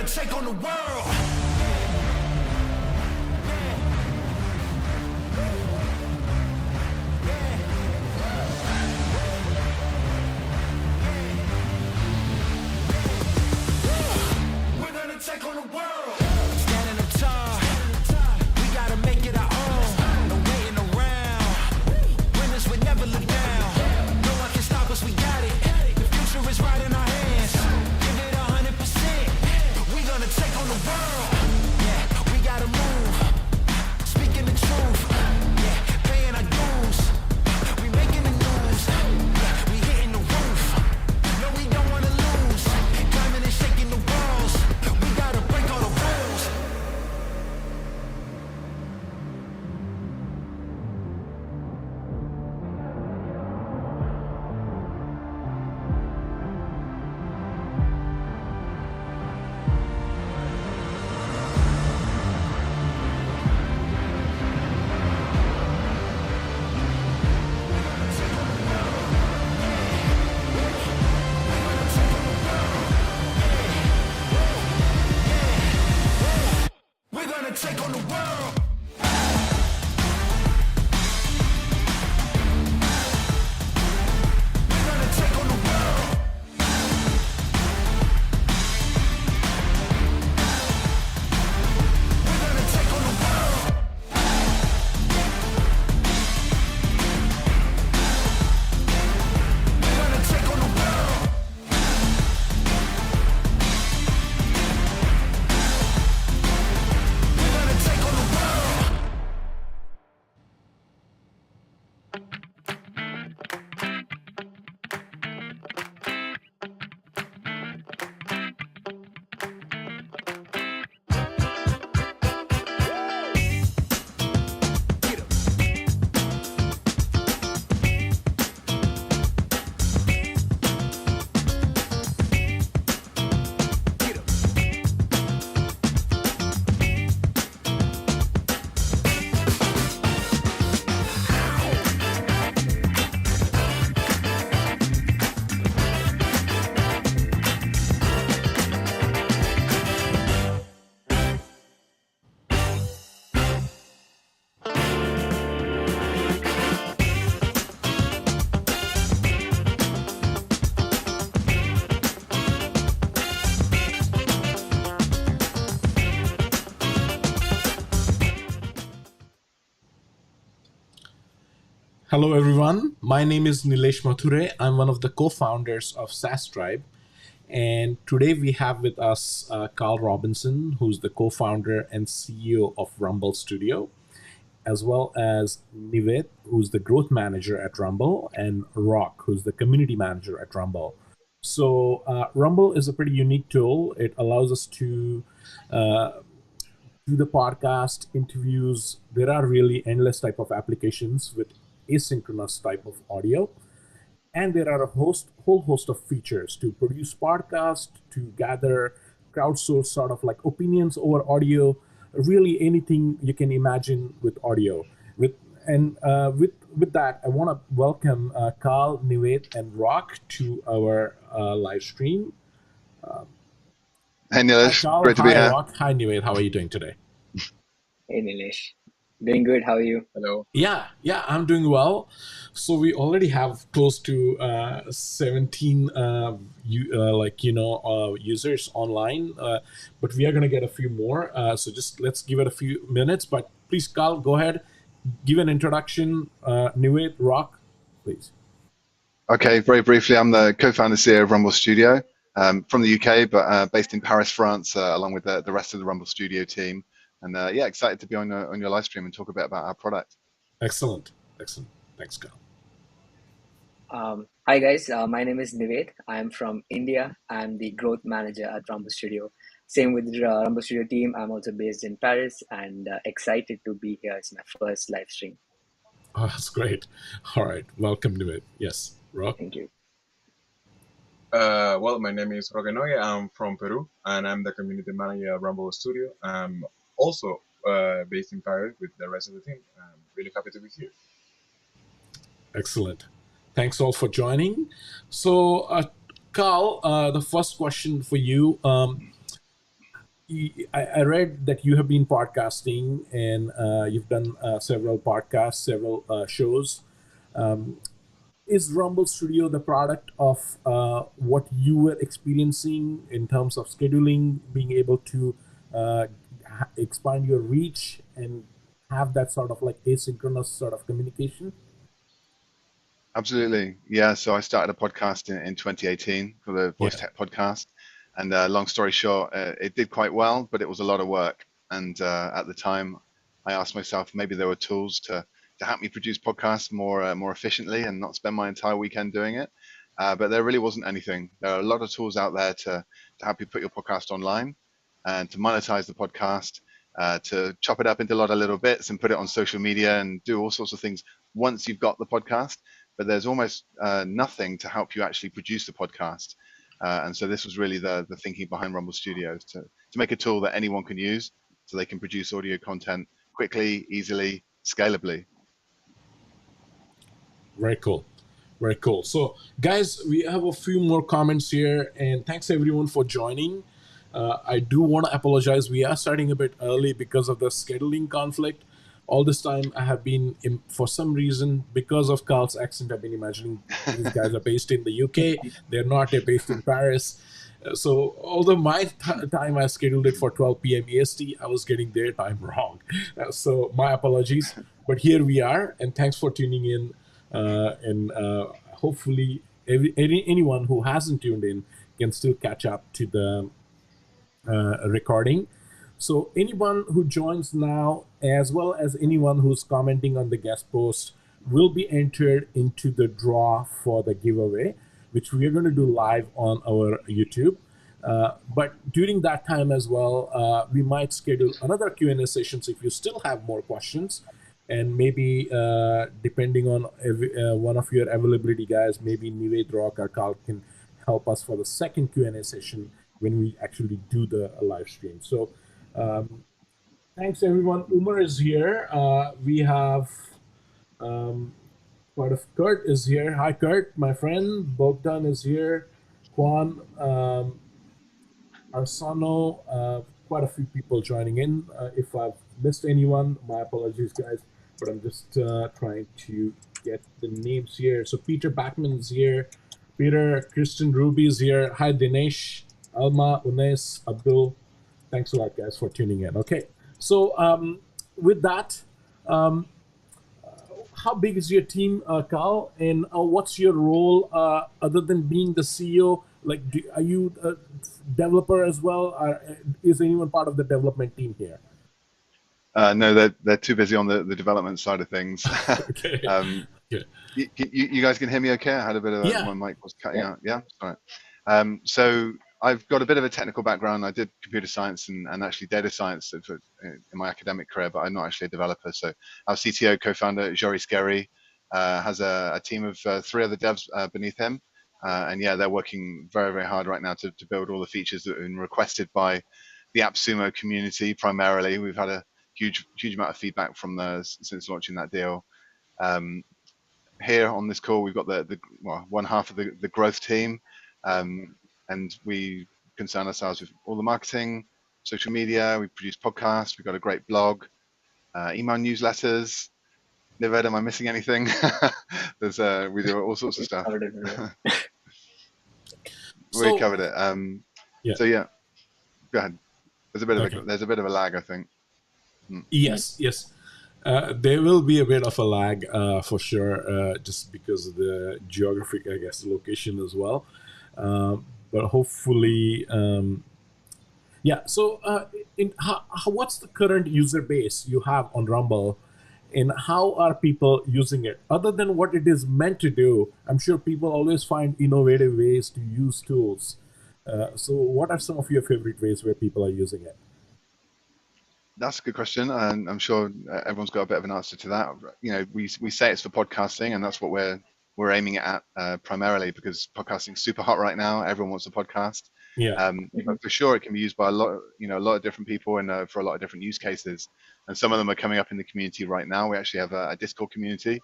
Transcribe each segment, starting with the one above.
take on the world. We're gonna take on the world. Standing up tall, we gotta make it our own. No waiting around. Winners would never look down. No one can stop us, we got it. The future is right in our hands. Give it 100%. We gonna take on the world. Yeah, we gotta move. Speaking the truth. Yeah, paying our dues. We making the news. Yeah, we hitting the roof. No, we don't wanna lose. Climbing and shaking the walls. We gotta break all the rules. We're gonna take on the world. We're gonna take on the world. We're gonna take on the world. We're gonna take on the world. We're gonna take on the world. Hello, everyone. My name is Nilesh Mathure. I'm one of the co-founders of SaasTribe. And today we have with us Carl Robinson, who's the co-founder and CEO of Rumble.studio, as well as Nived, who's the growth manager at Rumble, and Roque, who's the community manager at Rumble. So Rumble is a pretty unique tool. It allows us to do the podcast, interviews. There are really endless type of applications with asynchronous type of audio. And there are a whole host of features to produce podcasts, to gather, crowdsource sort of like opinions over audio, really anything you can imagine with audio. With that, I want to welcome Carl, Nived, and Roque to our live stream. Hey Nilesh, Carl, great to be hi here. Roque, hi Nived, how are you doing today? Hey Nilesh, doing good. How are you? Hello. Yeah, I'm doing well. So we already have close to 17 users online, but we are going to get a few more. So just let's give it a few minutes. But please, Carl, go ahead, give an introduction. Nived, Roque, please. Okay, very briefly, I'm the co-founder CEO of Rumble Studio from the UK, but based in Paris, France, along with the rest of the Rumble Studio team. And yeah, excited to be on your live stream and talk a bit about our product. Excellent. Thanks, Carl. Hi guys, my name is Nived. I'm from India. I'm the growth manager at Rumble Studio. Same with the Rumble Studio team. I'm also based in Paris and excited to be here. It's my first live stream. Oh, that's great. All right, welcome to it. Yes, Roque. Thank you. Well, my name is Roque. I'm from Peru, and I'm the community manager at Rumble Studio. I'm also based in Paris with the rest of the team. I'm really happy to be here. Excellent. Thanks all for joining. So, Carl, the first question for you. I read that you have been podcasting and you've done several podcasts, several shows. Is Rumble Studio the product of what you were experiencing in terms of scheduling, being able to uh, expand your reach and have that sort of like asynchronous sort of communication? Absolutely. Yeah. So I started a podcast in 2018 for the Voice Yeah. Tech podcast. And long story short, it did quite well, but it was a lot of work. And at the time, I asked myself maybe there were tools to help me produce podcasts more efficiently and not spend my entire weekend doing it. But there really wasn't anything. There are a lot of tools out there to help you put your podcast online and to monetize the podcast, to chop it up into a lot of little bits and put it on social media and do all sorts of things once you've got the podcast, but there's almost nothing to help you actually produce the podcast. And so this was really the thinking behind Rumble Studios to make a tool that anyone can use so they can produce audio content quickly, easily, scalably. Very cool. Very cool. So, guys, we have a few more comments here, and thanks everyone for joining. I do want to apologize. We are starting a bit early because of the scheduling conflict. All this time, I have been, for some reason, because of Carl's accent, I've been imagining these guys are based in the UK. They're not, they're based in Paris. So, although my time I scheduled it for 12 p.m. EST, I was getting their time wrong. So, my apologies. But here we are, and thanks for tuning in. And hopefully, anyone who hasn't tuned in can still catch up to the recording. So anyone who joins now, as well as anyone who's commenting on the guest post, will be entered into the draw for the giveaway, which we are going to do live on our YouTube. But during that time as well, we might schedule another Q&A sessions if you still have more questions. And maybe depending on one of your availability guys, maybe Nived, Roque, or Carl can help us for the second Q&A session when we actually do the live stream. So thanks everyone. Umar is here. We have part of Kurt is here. Hi Kurt, my friend. Bogdan is here. Kwan, Arsano, quite a few people joining in. If I've missed anyone, my apologies, guys. But I'm just trying to get the names here. So Peter Backman is here. Peter, Kristen Ruby is here. Hi Dinesh, Alma, Unes, Abdul. Thanks a lot, guys, for tuning in. Okay, so with that, how big is your team, Carl? And what's your role other than being the CEO? Like, are you a developer as well? Or is anyone part of the development team here? No, they're too busy on the development side of things. Okay. Yeah. You guys can hear me okay? I had a bit of Yeah. my mic was cutting out. Yeah, all right. So I've got a bit of a technical background. I did computer science and actually data science in my academic career, but I'm not actually a developer. So our CTO, co-founder, Jory Scary, has a team of 3 other devs beneath him. And yeah, they're working very, very hard right now to build all the features that have been requested by the AppSumo community primarily. We've had a huge amount of feedback from since launching that deal. Here on this call, we've got one half of the growth team, and we concern ourselves with all the marketing, social media. We produce podcasts. We've got a great blog, email newsletters. Nived, am I missing anything? We do all sorts of stuff. We covered it. Yeah. So yeah, go ahead. There's a bit of a lag, I think. Yes. There will be a bit of a lag for sure, just because of the geographic, I guess, location as well. But hopefully, yeah. So, what's the current user base you have on Rumble, and how are people using it? Other than what it is meant to do, I'm sure people always find innovative ways to use tools. So, what are some of your favorite ways where people are using it? That's a good question, and I'm sure everyone's got a bit of an answer to that. You know, we say it's for podcasting, and that's what we're aiming at primarily, because podcasting's super hot right now. Everyone wants a podcast. Yeah. But for sure, it can be used by a lot of different people and for a lot of different use cases. And some of them are coming up in the community right now. We actually have a Discord community,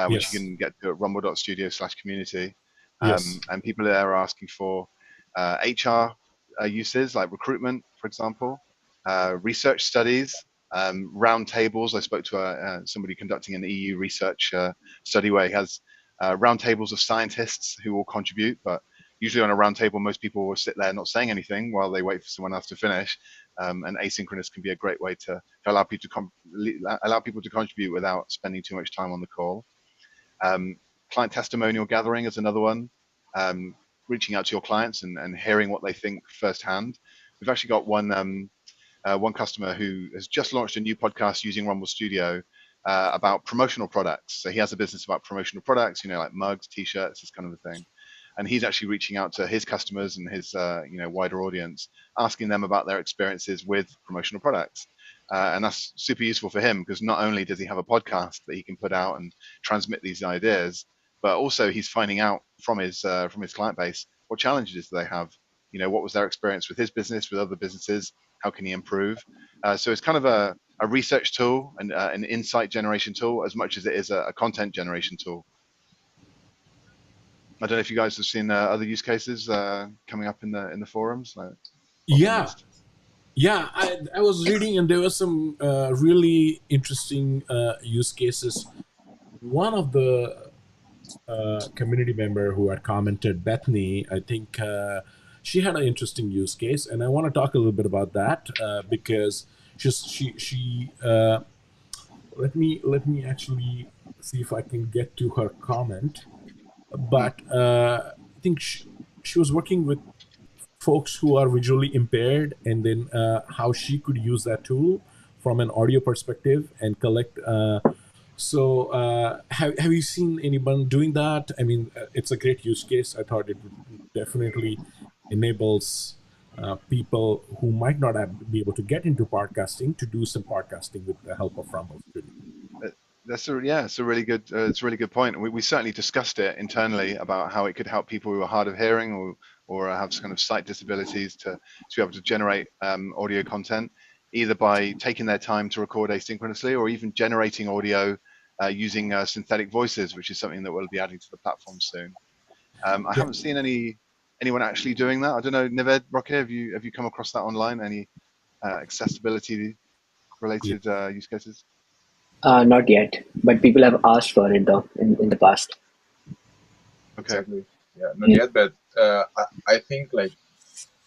which Yes. you can get to at rumble.studio/community. Yes. And people there are asking for HR uses like recruitment, for example. research studies, round tables. I spoke to somebody conducting an EU research study where he has round tables of scientists who will contribute, but usually on a round table, most people will sit there not saying anything while they wait for someone else to finish. And asynchronous can be a great way to allow people to contribute without spending too much time on the call. Client testimonial gathering is another one. Reaching out to your clients and hearing what they think firsthand. We've actually got one customer who has just launched a new podcast using Rumble Studio about promotional products. So he has a business about promotional products, like mugs, t-shirts, this kind of a thing. And he's actually reaching out to his customers and his wider audience, asking them about their experiences with promotional products. And that's super useful for him because not only does he have a podcast that he can put out and transmit these ideas, but also he's finding out from his client base what challenges they have. What was their experience with his business, with other businesses? How can he improve? So it's kind of a research tool and an insight generation tool as much as it is a content generation tool. I don't know if you guys have seen other use cases coming up in the forums. Yeah, I was reading and there were some really interesting use cases. One of the community member who had commented, Bethany, I think she had an interesting use case, and I want to talk a little bit about that because she let me actually see if I can get to her comment. But I think she was working with folks who are visually impaired, and then how she could use that tool from an audio perspective and collect. Have you seen anyone doing that? I mean, it's a great use case. I thought it definitely enables people who might not be able to get into podcasting to do some podcasting with the help of Rumble Studio. It's a really good point. We certainly discussed it internally about how it could help people who are hard of hearing or have kind of sight disabilities to be able to generate audio content, either by taking their time to record asynchronously or even generating audio using synthetic voices, which is something that we'll be adding to the platform soon. I haven't seen anyone actually doing that. I don't know, Nived, Roque, have you come across that online? Any accessibility related use cases? Not yet, but people have asked for it though in the past. Okay. Exactly. Yeah, not yet, but I think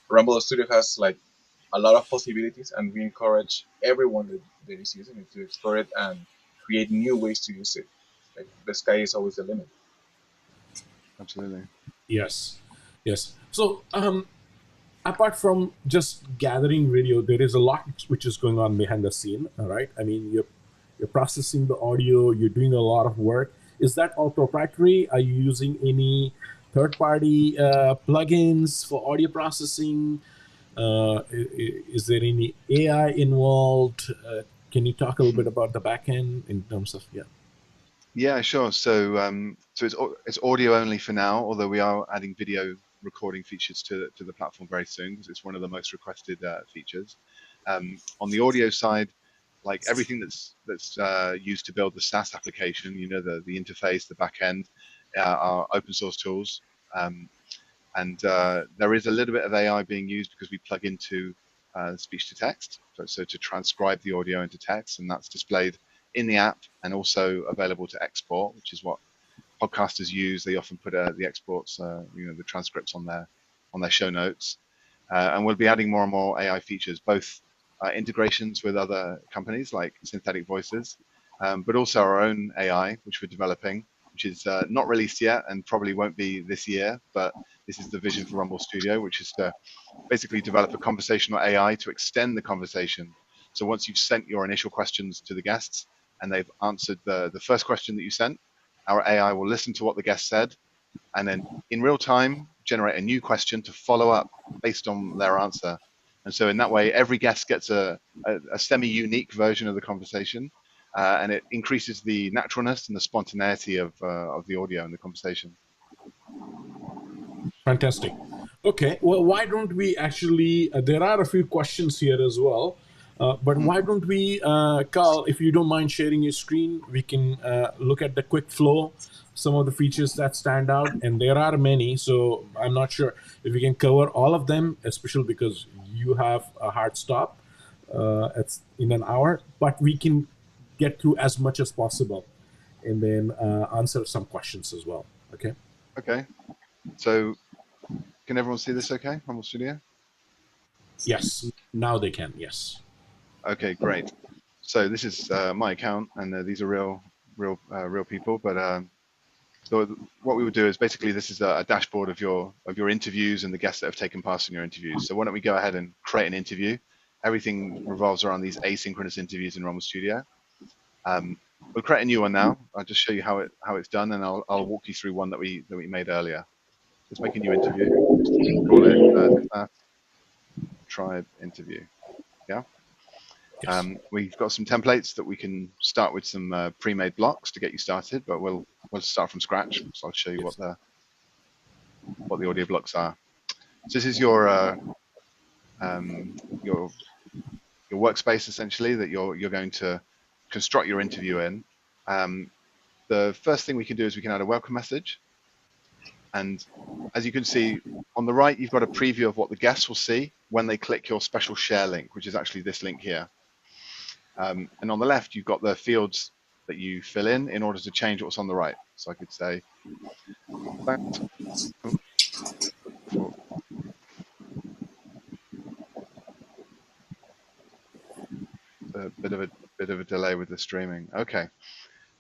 Rumble Studio has a lot of possibilities, and we encourage everyone that is using it to explore it and create new ways to use it. The sky is always the limit. Absolutely. Yes. So apart from just gathering video, there is a lot which is going on behind the scene. All right. I mean, you're processing the audio. You're doing a lot of work. Is that all proprietary? Are you using any third-party plugins for audio processing? Is there any AI involved? Can you talk a little bit about the backend in terms of Yeah, sure. So it's audio only for now, although we are adding video recording features to the platform very soon because it's one of the most requested features. On the audio side, like everything that's used to build the SaaS application, the interface, the backend, are open source tools. And there is a little bit of AI being used because we plug into speech to text, so to transcribe the audio into text, and that's displayed in the app and also available to export, which is what podcasters use. They often put the exports, the transcripts on their show notes, and we'll be adding more and more AI features, both integrations with other companies like synthetic voices, but also our own AI, which we're developing, which is not released yet and probably won't be this year, but this is the vision for Rumble Studio, which is to basically develop a conversational AI to extend the conversation. So once you've sent your initial questions to the guests and they've answered the first question that you sent, our AI will listen to what the guest said and then in real time generate a new question to follow up based on their answer. And so in that way, every guest gets a semi-unique version of the conversation, and it increases the naturalness and the spontaneity of the audio and the conversation. Fantastic. Okay, well, why don't we actually, there are a few questions here as well, but why don't we, Carl, if you don't mind sharing your screen, we can look at the quick flow, some of the features that stand out, and there are many, so I'm not sure if we can cover all of them, especially because you have a hard stop. it's in an hour, but we can get through as much as possible and then answer some questions as well. Okay. Okay. So can everyone see this okay, Rumble Studio? Yes, now they can. Yes. Okay, great. So this is my account, and these are real people. But so what we would do is basically this is a dashboard of your interviews and the guests that have taken part in your interviews. So why don't we go ahead and create an interview? Everything revolves around these asynchronous interviews in Rumble Studio. We'll create a new one now. I'll just show you how it's done, and I'll walk you through one that we made earlier. Let's make a new interview. Call it SaasTribe interview. Yeah. Yes. We've got some templates that we can start with some pre-made blocks to get you started, but we'll start from scratch. So I'll show you Yes. what the audio blocks are. So this is your workspace essentially that you're going to construct your interview in. The first thing we can do is we can add a welcome message, and as you can see on the right, you've got a preview of what the guests will see when they click your special share link, which is actually this link here. And on the left, you've got the fields that you fill in order to change what's on the right. So I could say, thanks for a bit of a delay with the streaming. Okay.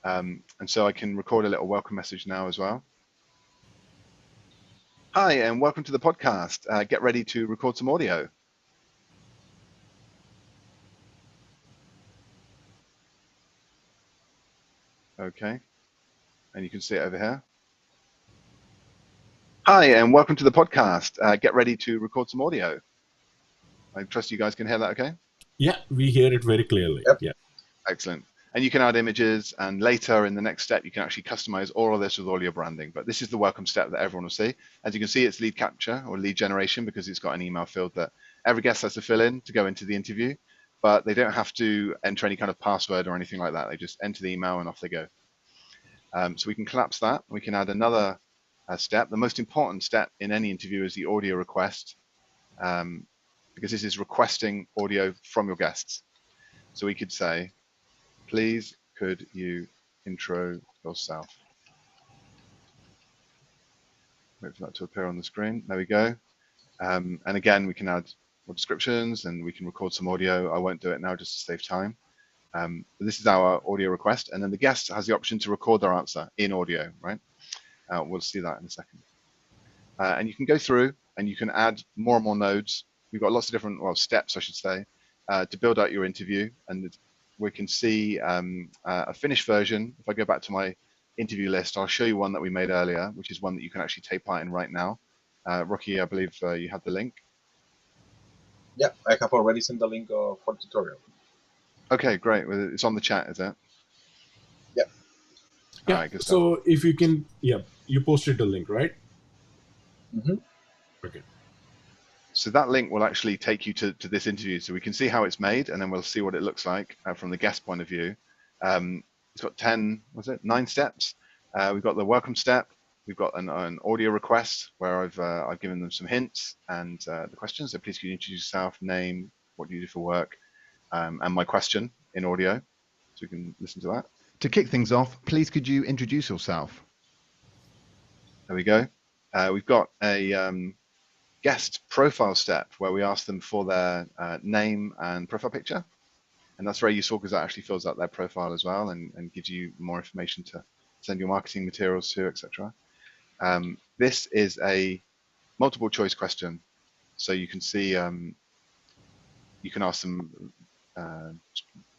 And so I can record a little welcome message now as well. Hi, and welcome to the podcast. Get ready to record some audio. Okay. And you can see it over here. Hi, and welcome to the podcast. Get ready to record some audio. I trust you guys can hear that okay? Yeah, we hear it very clearly. Yep. Yeah. Excellent. And you can add images, and later in the next step, you can actually customize all of this with all your branding. But this is the welcome step that everyone will see. As you can see, it's lead capture or lead generation because it's got an email field that every guest has to fill in to go into the interview, but they don't have to enter any kind of password or anything like that. They just enter the email and off they go. So we can collapse that. We can add another step. The most important step in any interview is the audio request, because this is requesting audio from your guests. So we could say, please, could you intro yourself? Wait for that to appear on the screen. There we go. And again, we can add more descriptions and we can record some audio. I won't do it now just to save time. This is our audio request. And then the guest has the option to record their answer in audio, right? We'll see that in a second. And you can go through and you can add more and more nodes. We've got lots of different, well, steps, I should say, to build out your interview. And we can see a finished version. If I go back to my interview list, I'll show you one that we made earlier, which is one that you can actually take part in right now. Roque, I believe you have the link. Yeah, I have already sent the link for the tutorial. Okay, great. It's on the chat, is it? Yeah. Yeah. All right, good stuff. So if you can, yeah, you posted the link, right? Mm-hmm. Okay. So that link will actually take you to this interview. So we can see how it's made, and then we'll see what it looks like from the guest point of view. It's got 9 steps. We've got the welcome step. We've got an audio request where I've given them some hints and the questions. So please can you introduce yourself, name, what do you do for work, and my question in audio. So we can listen to that. To kick things off, please could you introduce yourself? There we go. We've got a guest profile step where we ask them for their name and profile picture. And that's very useful because that actually fills out their profile as well and gives you more information to send your marketing materials to, etc. This is a multiple choice question. So you can see, you can ask them,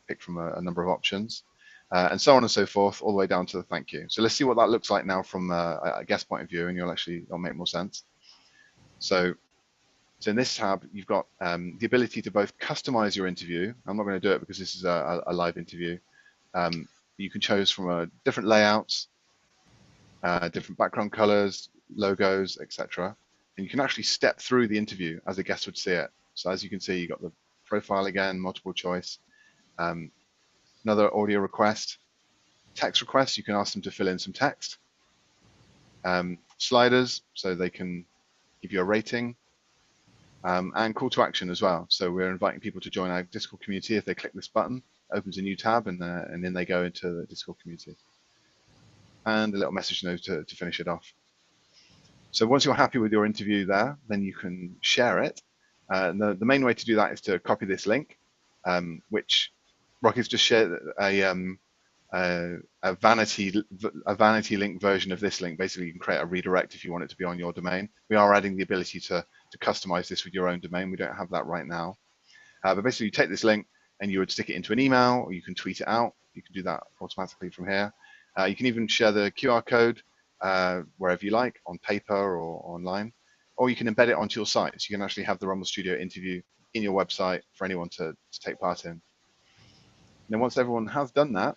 pick from a number of options, and so on and so forth, all the way down to the thank you. So let's see what that looks like now from a guest point of view, and it'll make more sense. So in this tab, you've got the ability to both customize your interview. I'm not going to do it because this is a live interview. You can choose from different layouts, different background colors, logos, etc. And you can actually step through the interview as a guest would see it. So as you can see, you've got the profile again, multiple choice, another audio request, text request. You can ask them to fill in some text. Sliders, so they can give you a rating. and call to action as well. So we're inviting people to join our Discord community. If they click this button, it opens a new tab, and then they go into the Discord community. And a little message note to finish it off. So once you're happy with your interview there, then you can share it. The main way to do that is to copy this link, which Rocky's just shared a vanity link version of this link. Basically, you can create a redirect if you want it to be on your domain. We are adding the ability to customize this with your own domain. We don't have that right now. But basically, you take this link and you would stick it into an email, or you can tweet it out. You can do that automatically from here. You can even share the QR code wherever you like, on paper or online, or you can embed it onto your site. So you can actually have the Rumble Studio interview in your website for anyone to take part in. And then once everyone has done that,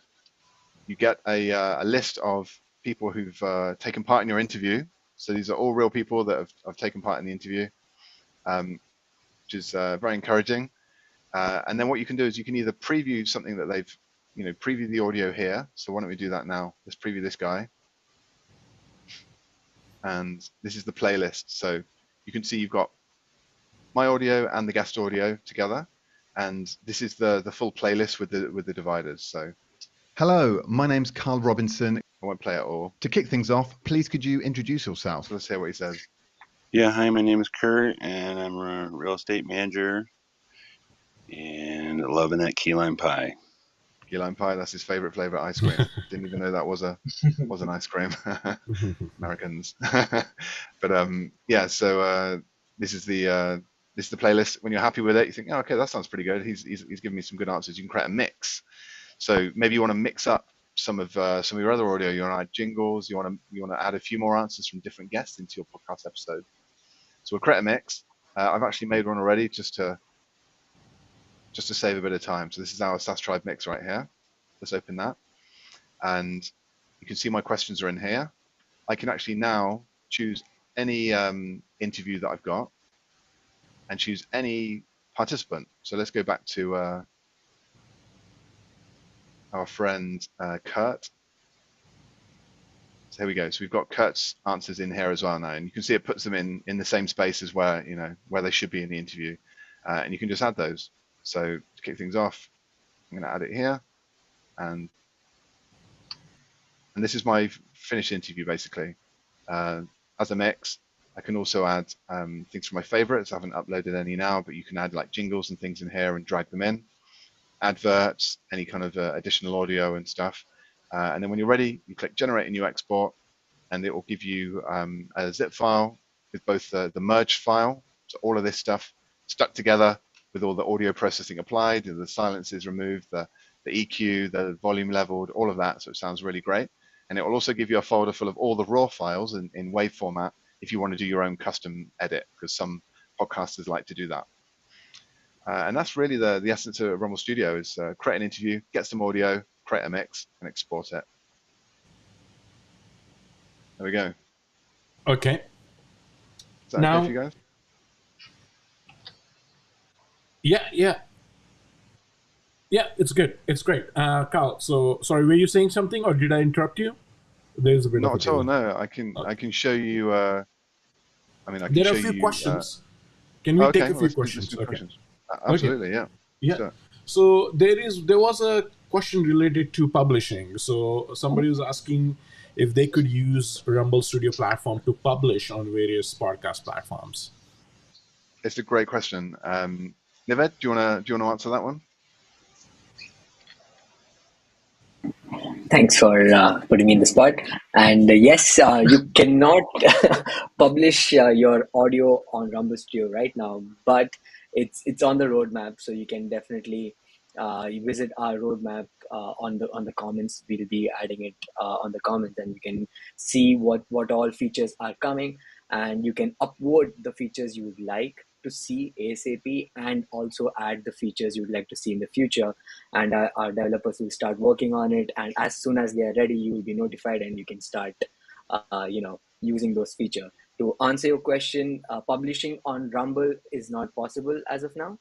you get a list of people who've taken part in your interview. So these are all real people that have taken part in the interview, which is very encouraging. And then what you can do is you can either preview something that they've, preview the audio here. So why don't we do that now? Let's preview this guy. And this is the playlist. So you can see you've got my audio and the guest audio together. And this is the full playlist with the dividers. So hello, my name's Carl Robinson. I won't play it all. To kick things off, please could you introduce yourself? So let's hear what he says. Yeah, hi, my name is Kurt, and I'm a real estate manager, and loving that key lime pie. Key lime pie, that's his favorite flavor ice cream. Didn't even know that was an ice cream. Americans. But yeah, so this is the playlist. When you're happy with it, you think, oh, okay, that sounds pretty good. He's given me some good answers. You can create a mix. So maybe you want to mix up some of your other audio. You want to add jingles. You want to add a few more answers from different guests into your podcast episode. So we'll create a mix. I've actually made one already just to save a bit of time. So this is our SaasTribe mix right here. Let's open that. And you can see my questions are in here. I can actually now choose any interview that I've got and choose any participant. So let's go back to our friend Kurt. So here we go. So we've got Kurt's answers in here as well now, and you can see it puts them in the same space as where they should be in the interview, and you can just add those. So to kick things off, I'm going to add it here, and this is my finished interview basically. As a mix, I can also add things from my favorites. I haven't uploaded any now, but you can add like jingles and things in here and drag them in. Adverts, any kind of additional audio and stuff. And then when you're ready, you click Generate a New Export, and it will give you a zip file with both the merge file, so all of this stuff stuck together with all the audio processing applied, the silences removed, the EQ, the volume leveled, all of that, so it sounds really great. And it will also give you a folder full of all the raw files in WAV format if you want to do your own custom edit, because some podcasters like to do that. And that's really the essence of Rumble Studio is create an interview, get some audio, create a mix, and export it. There we go. Okay. Is that okay for you guys? Yeah, it's good. It's great. Carl, so sorry, were you saying something or did I interrupt you? There's a bit Not at all, no. I can show you, I can there show are a few you, questions. Can we take a few let's questions? do Okay. questions. Absolutely, yeah. Yeah. Sure. So there was a question related to publishing. So somebody was asking if they could use Rumble Studio platform to publish on various podcast platforms. It's a great question. Nived, do you wanna answer that one? Thanks for putting me in the spot. And yes, you cannot publish your audio on Rumble Studio right now, but it's on the roadmap, so you can definitely visit our roadmap on the comments. We'll be adding it on the comments, and you can see what all features are coming, and you can upvote the features you would like to see ASAP, and also add the features you would like to see in the future. And our developers will start working on it, and as soon as they are ready, you will be notified and you can start using those features. To answer your question, publishing on Rumble is not possible as of now.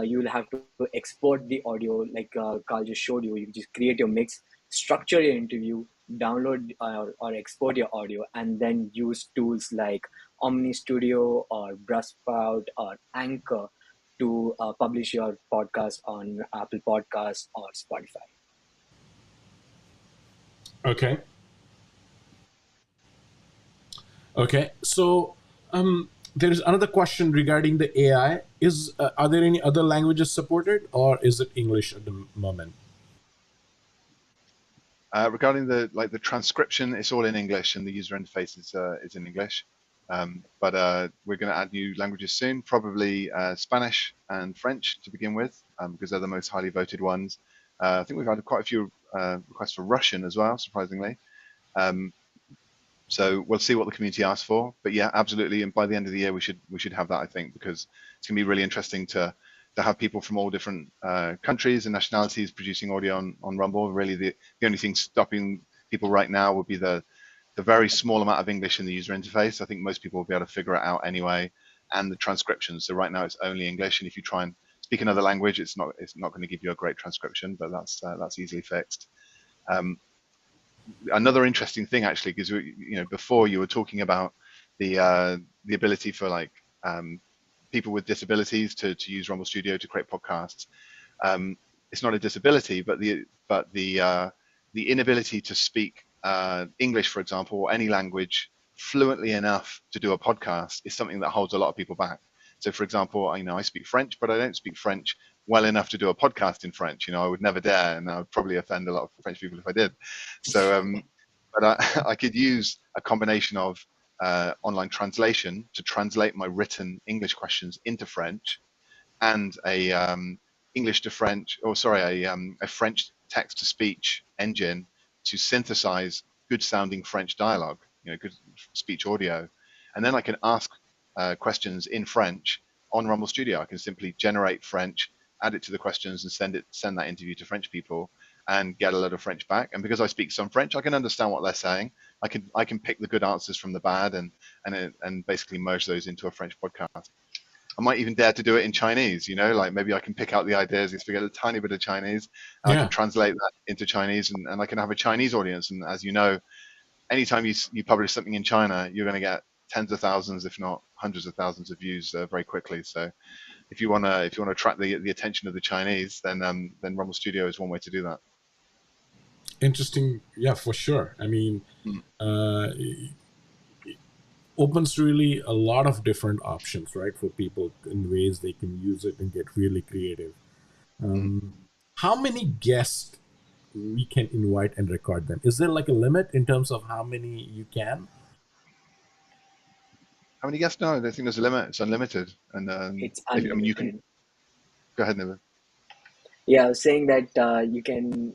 You will have to export the audio like Carl just showed you. You just create your mix, structure your interview, download or export your audio, and then use tools like Omni Studio or Buzzsprout or Anchor to publish your podcast on Apple Podcasts or Spotify. Okay. Okay. So there is another question regarding the AI. Are there any other languages supported, or is it English at the moment? Regarding the transcription, it's all in English and the user interface is in English. But we're going to add new languages soon, probably Spanish and French to begin with, because they're the most highly voted ones. I think we've had quite a few requests for Russian as well, surprisingly. So we'll see what the community asks for. But yeah, absolutely. And by the end of the year, we should have that, I think, because it's going to be really interesting to have people from all different countries and nationalities producing audio on Rumble. Really, the only thing stopping people right now would be the very small amount of English in the user interface. I think most people will be able to figure it out anyway, and the transcription. So right now it's only English, and if you try and speak another language, it's not going to give you a great transcription, but that's easily fixed. Another interesting thing, actually, because before you were talking about the ability for people with disabilities to use Rumble Studio to create podcasts. It's not a disability, but the inability to speak English, for example, or any language fluently enough to do a podcast is something that holds a lot of people back. So, for example, I speak French, but I don't speak French well enough to do a podcast in French. I would never dare, and I would probably offend a lot of French people if I did. So, but I could use a combination of online translation to translate my written English questions into French, and a English to French, or sorry, a French text to speech engine to synthesize good sounding French dialogue, good speech audio, and then I can ask questions in French on Rumble Studio. I can simply generate French, add it to the questions, and send that interview to French people, and get a lot of French back. And because I speak some French, I can understand what they're saying. I can pick the good answers from the bad and basically merge those into a French podcast. I might even dare to do it in Chinese, like maybe I can pick out the ideas, I speak a tiny bit of Chinese, and I can translate that into Chinese, and I can have a Chinese audience. And as you know, anytime you publish something in China, you're going to get tens of thousands, if not hundreds of thousands of views very quickly. So if you want to attract the attention of the Chinese, then Rumble Studio is one way to do that. Interesting. Yeah, for sure. I mean, it opens really a lot of different options, right, for people in ways they can use it and get really creative. How many guests we can invite and record them? Is there like a limit in terms of how many you can? How many guests? No, I don't think there's a limit. It's unlimited. And It's unlimited. you can go ahead, Nived. Yeah, I was saying that you can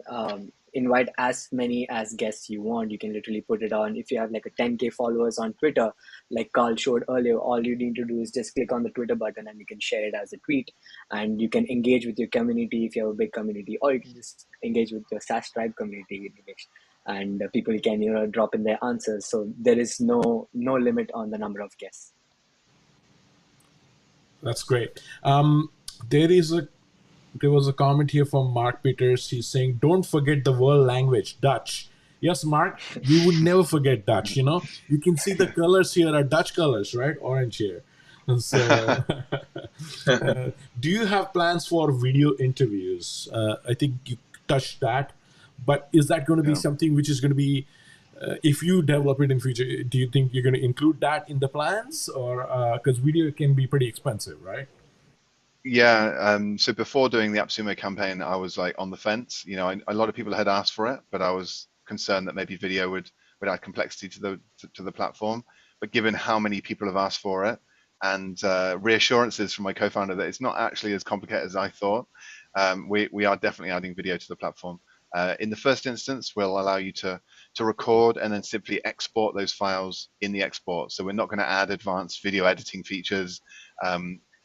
invite as many as guests you want. You can literally put it on. If you have like a 10K followers on Twitter, like Carl showed earlier, all you need to do is just click on the Twitter button and you can share it as a tweet. And you can engage with your community if you have a big community, or you can just engage with your SaasTribe community in English. And people can drop in their answers. So there is no limit on the number of guests. That's great. There was a comment here from Mark Peters. He's saying, don't forget the world language, Dutch. Yes, Mark, we would never forget Dutch. You can see the colors here are Dutch colors, right? Orange here. And so, do you have plans for video interviews? I think you touched that, but is that going to be something which is going to be, if you develop it in future, do you think you're going to include that in the plans? Or because video can be pretty expensive, right? Yeah. So before doing the AppSumo campaign, I was like on the fence. A lot of people had asked for it, but I was concerned that maybe video would add complexity to the platform. But given how many people have asked for it, and reassurances from my co-founder that it's not actually as complicated as I thought, we are definitely adding video to the platform. In the first instance, we'll allow you to record and then simply export those files in the export. So we're not going to add advanced video editing features.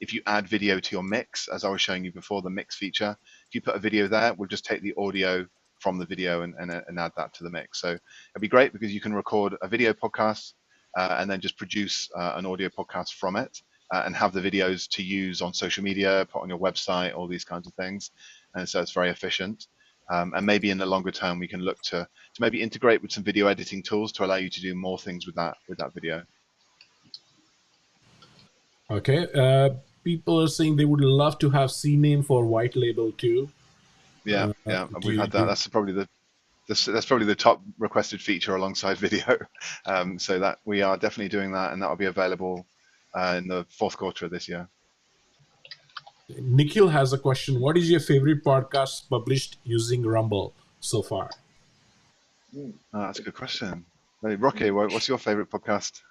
If you add video to your mix, as I was showing you before, the mix feature, if you put a video there, we'll just take the audio from the video and add that to the mix. So it'd be great because you can record a video podcast and then just produce an audio podcast from it and have the videos to use on social media, put on your website, all these kinds of things. And so it's very efficient. And maybe in the longer term, we can look to maybe integrate with some video editing tools to allow you to do more things with that video. Okay. People are saying they would love to have CNAME for white label too. Yeah, we've had that. Do That's probably the top requested feature alongside video. So that we are definitely doing that, and that will be available in the fourth quarter of this year. Nikhil has a question. What is your favorite podcast published using Rumble so far? That's a good question. Hey, Roque, what's your favorite podcast?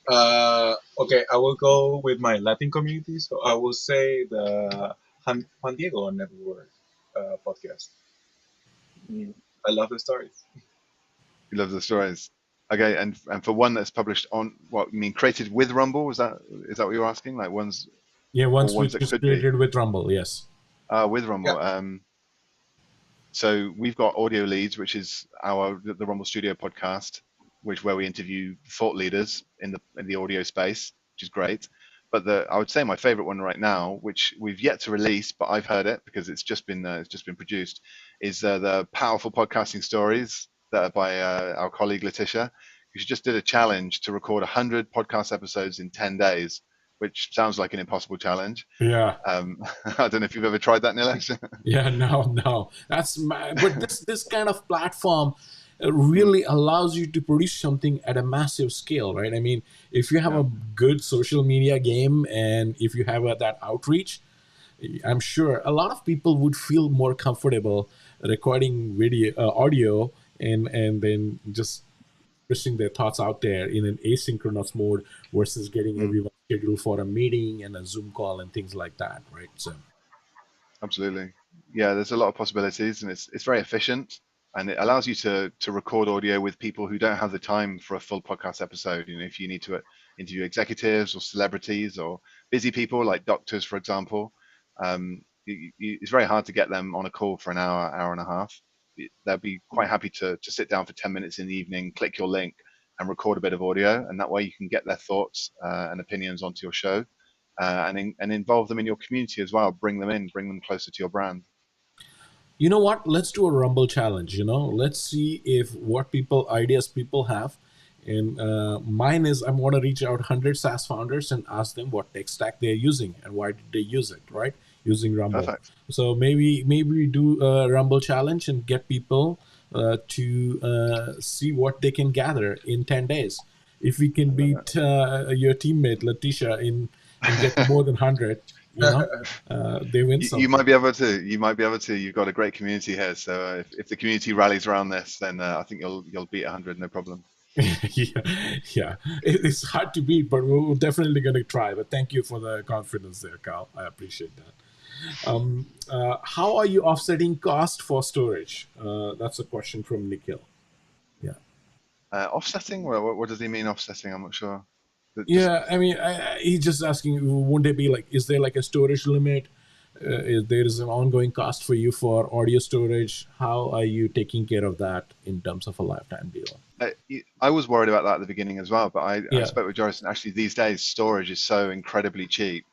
Okay, I will go with my Latin community. So I will say the Juan Diego Network podcast. Mm. I love the stories. You love the stories. Okay, and for one that's published on what you mean created with Rumble, is that what you're asking? Like ones Yeah, or ones ones which that is could be created with Rumble. Yes. with Yeah. Rumble. So we've got Audio Leads, which is the Rumble Studio podcast, where we interview thought leaders in the audio space, which is great. But I would say my favorite one right now, which we've yet to release, but I've heard it because it's just been produced, is the powerful podcasting stories that are by our colleague Letitia. She just did a challenge to record 100 podcast episodes in 10 days, which sounds like an impossible challenge. Yeah. I don't know if you've ever tried that, Nilesh. Yeah. No. But this kind of platform really allows you to produce something at a massive scale, right? I mean, if you have Yeah. a good social media game and if you have that outreach, I'm sure a lot of people would feel more comfortable recording audio, and then just pushing their thoughts out there in an asynchronous mode versus getting Mm. everyone scheduled for a meeting and a Zoom call and things like that, right? So Absolutely. Yeah, there's a lot of possibilities, and it's very efficient, and it allows you to record audio with people who don't have the time for a full podcast episode. You know, if you need to interview executives or celebrities or busy people like doctors, for example, it's very hard to get them on a call for an hour and a half. They'll be quite happy to sit down for 10 minutes in the evening, click your link, and record a bit of audio, and that way you can get their thoughts and opinions onto your show. And involve them in your community as well. Bring them closer to your brand. you know what? Let's do a Rumble challenge. Let's see if what ideas people have. And mine is I'm going to reach out 100 SaaS founders and ask them what tech stack they're using and why did they use it, right? Using Rumble. Perfect. So maybe we do a Rumble challenge and get people to see what they can gather in 10 days. If we can beat your teammate Letitia and get more than 100, they win something. You might be able to. You've got a great community here. So if the community rallies around this, then I think you'll beat 100, no problem. yeah. It's hard to beat, but we're definitely going to try. But thank you for the confidence there, Carl. I appreciate that. How are you offsetting cost for storage? That's a question from Nikhil. Yeah. Offsetting? Well, what does he mean offsetting? I'm not sure. Yeah, I mean, he's just asking, wouldn't there be is there like a storage limit? If there is an ongoing cost for you for audio storage, how are you taking care of that in terms of a lifetime deal? I was worried about that at the beginning as well, but I Yeah. spoke with Joris, and actually these days storage is so incredibly cheap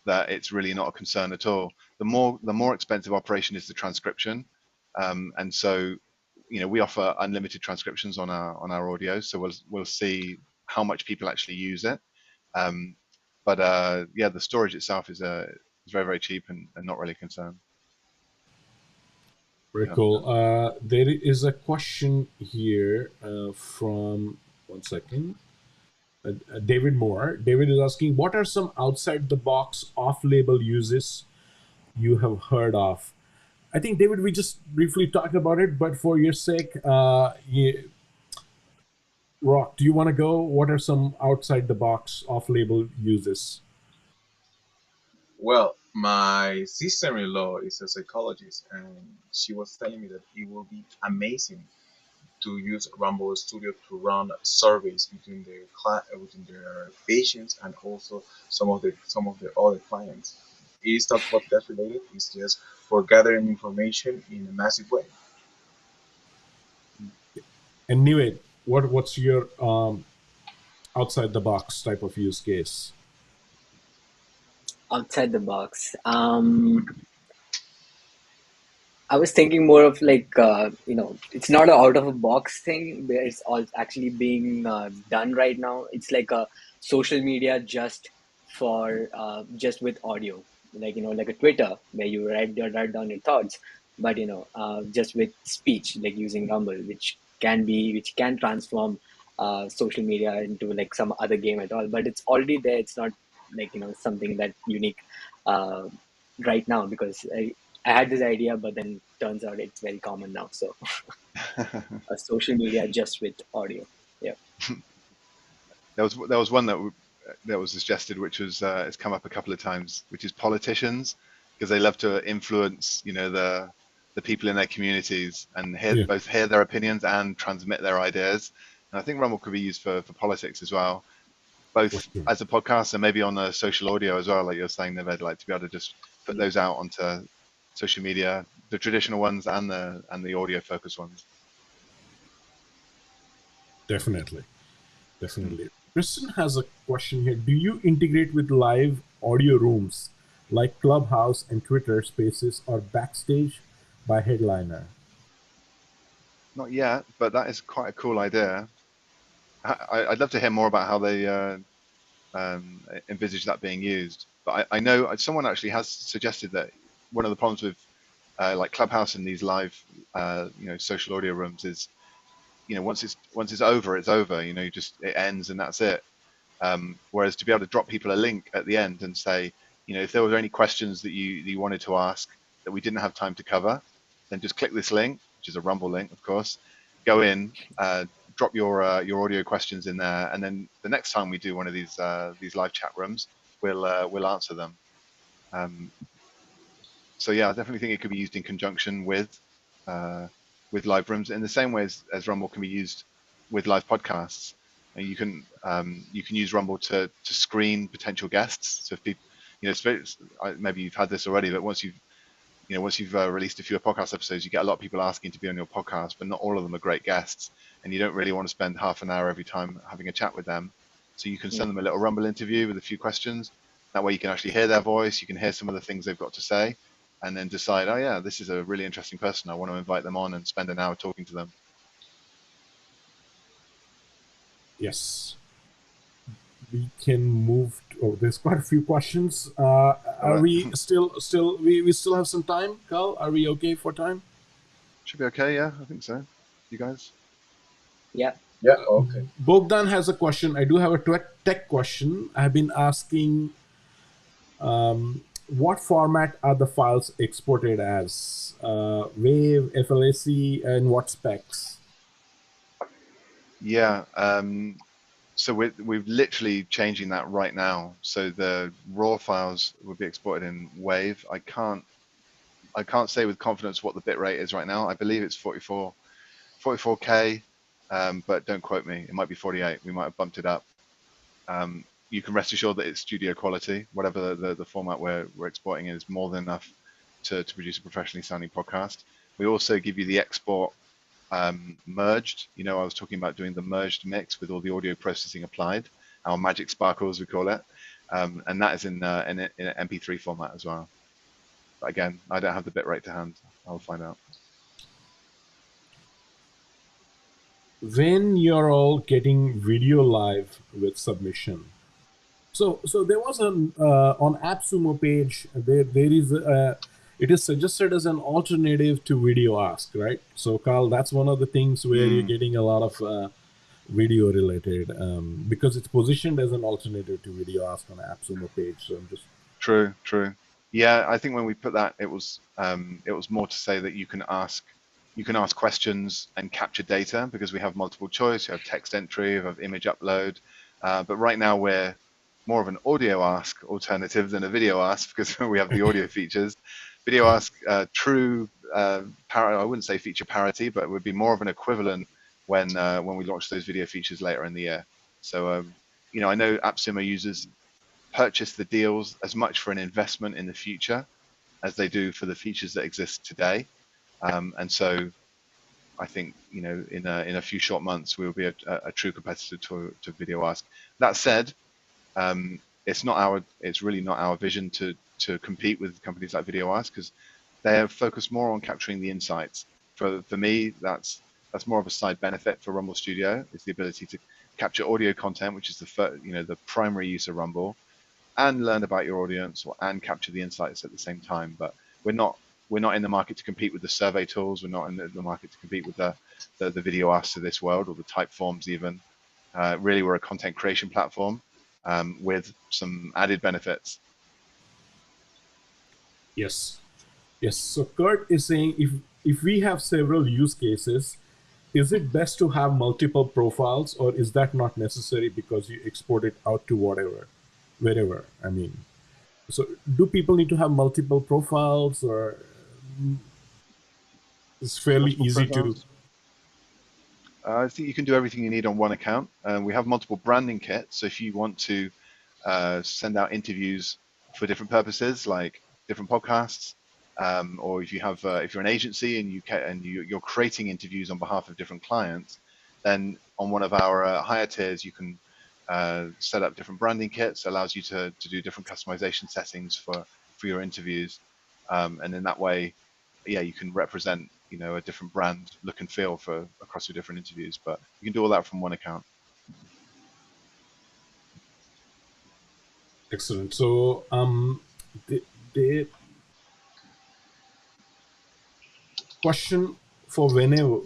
that it's really not a concern at all. The more expensive operation is the transcription, and so we offer unlimited transcriptions on our audio, so we'll see how much people actually use it. But the storage itself is very, very cheap and not really a concern. Very cool. There is a question here from, one second, David Moore. David is asking, what are some outside the box off-label uses you have heard of? I think, David, we just briefly talked about it, but for your sake, Rock, do you want to go? What are some outside the box off-label uses? Well, my sister-in-law is a psychologist, and she was telling me that it will be amazing to use Rumble Studio to run surveys between their patients and also some of the other clients. It is not podcast related; it's just for gathering information in a massive way. And Nived, what's your outside the box type of use case? Outside the box. I was thinking more of it's not an out of a box thing where it's all actually being done right now. It's like a social media just for just with audio, like like a Twitter where you write down your thoughts, but just with speech, like using Rumble, which can transform social media into like some other game at all. But it's already there. It's not like something that unique uh, right now, because I had this idea, but then turns out it's very common now. So a social media just with audio. Yeah. There was one that was suggested, which was it's come up a couple of times, which is politicians, because they love to influence, the people in their communities and Yeah, both hear their opinions and transmit their ideas. And I think Rumble could be used for politics as well, for both sure. as a podcast and maybe on the social audio as well, like you're saying, Nived, like to be able to just put those out onto social media, the traditional ones and the audio focused ones. Definitely. Hmm. Definitely. Kristen has a question here. Do you integrate with live audio rooms like Clubhouse and Twitter Spaces or Backstage by Headliner? Not yet, but that is quite a cool idea. I'd love to hear more about how they envisage that being used. But I know someone actually has suggested that one of the problems with like Clubhouse and these live, social audio rooms is, once it's over, it's over. It ends and that's it. Whereas to be able to drop people a link at the end and say, if there were any questions that you wanted to ask that we didn't have time to cover, then just click this link, which is a Rumble link, of course. Go in, drop your audio questions in there, and then the next time we do one of these live chat rooms, we'll answer them. So yeah, I definitely think it could be used in conjunction with live rooms in the same way as Rumble can be used with live podcasts. And you can use Rumble to screen potential guests. So if people, maybe you've had this already, but once you've released a few podcast episodes, you get a lot of people asking to be on your podcast, but not all of them are great guests, and you don't really want to spend half an hour every time having a chat with them. So you can send them a little Rumble interview with a few questions. That way you can actually hear their voice, you can hear some of the things they've got to say, and then decide, oh yeah, this is a really interesting person. I want to invite them on and spend an hour talking to them. Yes. We can move. Oh, there's quite a few questions. All Are right. we we still have some time, Carl? Are we okay for time? Should be okay, yeah, I think so. You guys? Yeah. Yeah. Okay. Bogdan has a question. I do have a tech question. I've been asking what format are the files exported as? WAV, FLAC, and what specs? Yeah. So we're literally changing that right now. So the raw files will be exported in WAV. I can't say with confidence what the bit rate is right now. I believe it's 44K, but don't quote me. It might be 48. We might have bumped it up. You can rest assured that it's studio quality. Whatever the format we're exporting is more than enough to produce a professionally sounding podcast. We also give you the export merged. I was talking about doing the merged mix with all the audio processing applied, our magic sparkles we call it, and that is in an MP3 format as well. But again, I don't have the bit rate to hand. I'll find out. When you're all getting video live with submission. So there was an on AppSumo page. There is it is suggested as an alternative to video ask, right? So Carl, that's one of the things where you're getting a lot of video related because it's positioned as an alternative to video ask on AppSumo page. So I'm just True. Yeah, I think when we put that, it was more to say that you can ask questions and capture data because we have multiple choice. You have text entry, you have image upload, but right now we're more of an audio ask alternative than a video ask because we have the audio features. Video ask true I wouldn't say feature parity, but it would be more of an equivalent when we launch those video features later in the year. So I know AppSumo users purchase the deals as much for an investment in the future as they do for the features that exist today. And so I think, in a few short months, we'll be a true competitor to Video Ask. That said, it's really not our vision to compete with companies like Video Ask because they are focused more on capturing the insights. For me, that's more of a side benefit for Rumble Studio is the ability to capture audio content, which is the primary use of Rumble, and learn about your audience and capture the insights at the same time. But we're not in the market to compete with the survey tools. We're not in the market to compete with the video asks of this world or the type forms even. Really, we're a content creation platform with some added benefits. Yes. Yes. So Kurt is saying if we have several use cases, is it best to have multiple profiles, or is that not necessary because you export it out to wherever? I mean, so do people need to have multiple profiles, or it's fairly Multiple easy to? profiles. I think you can do everything you need on one account. We have multiple branding kits, so if you want to send out interviews for different purposes, like different podcasts, or if you're an agency and you're creating interviews on behalf of different clients, then on one of our higher tiers you can set up different branding kits. Allows you to do different customization settings for your interviews, and in that way, you can represent a different brand look and feel across your different interviews. But you can do all that from one account. Excellent. So the question for whenever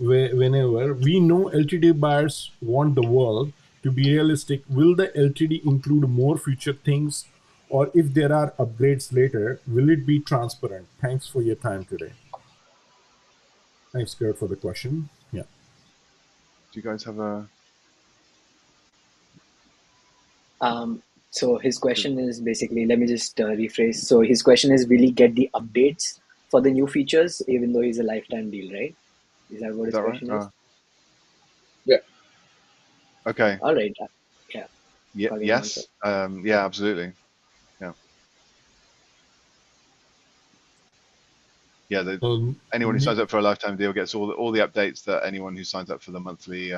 we know LTD buyers want the world to be realistic, will the LTD include more future things, or if there are upgrades later, will it be transparent? Thanks for your time today. Thanks, Kurt, for the question. Yeah. Do you guys have a? So his question is basically, let me just rephrase. So his question is, will he get the updates for the new features, even though he's a lifetime deal, right? Is that what Is his that right? question is? Yeah. Okay. All right. Yeah. Yeah. Calling on, Yes. Yeah. Absolutely. Yeah. Yeah. Anyone who signs up for a lifetime deal gets all the updates that anyone who signs up for the monthly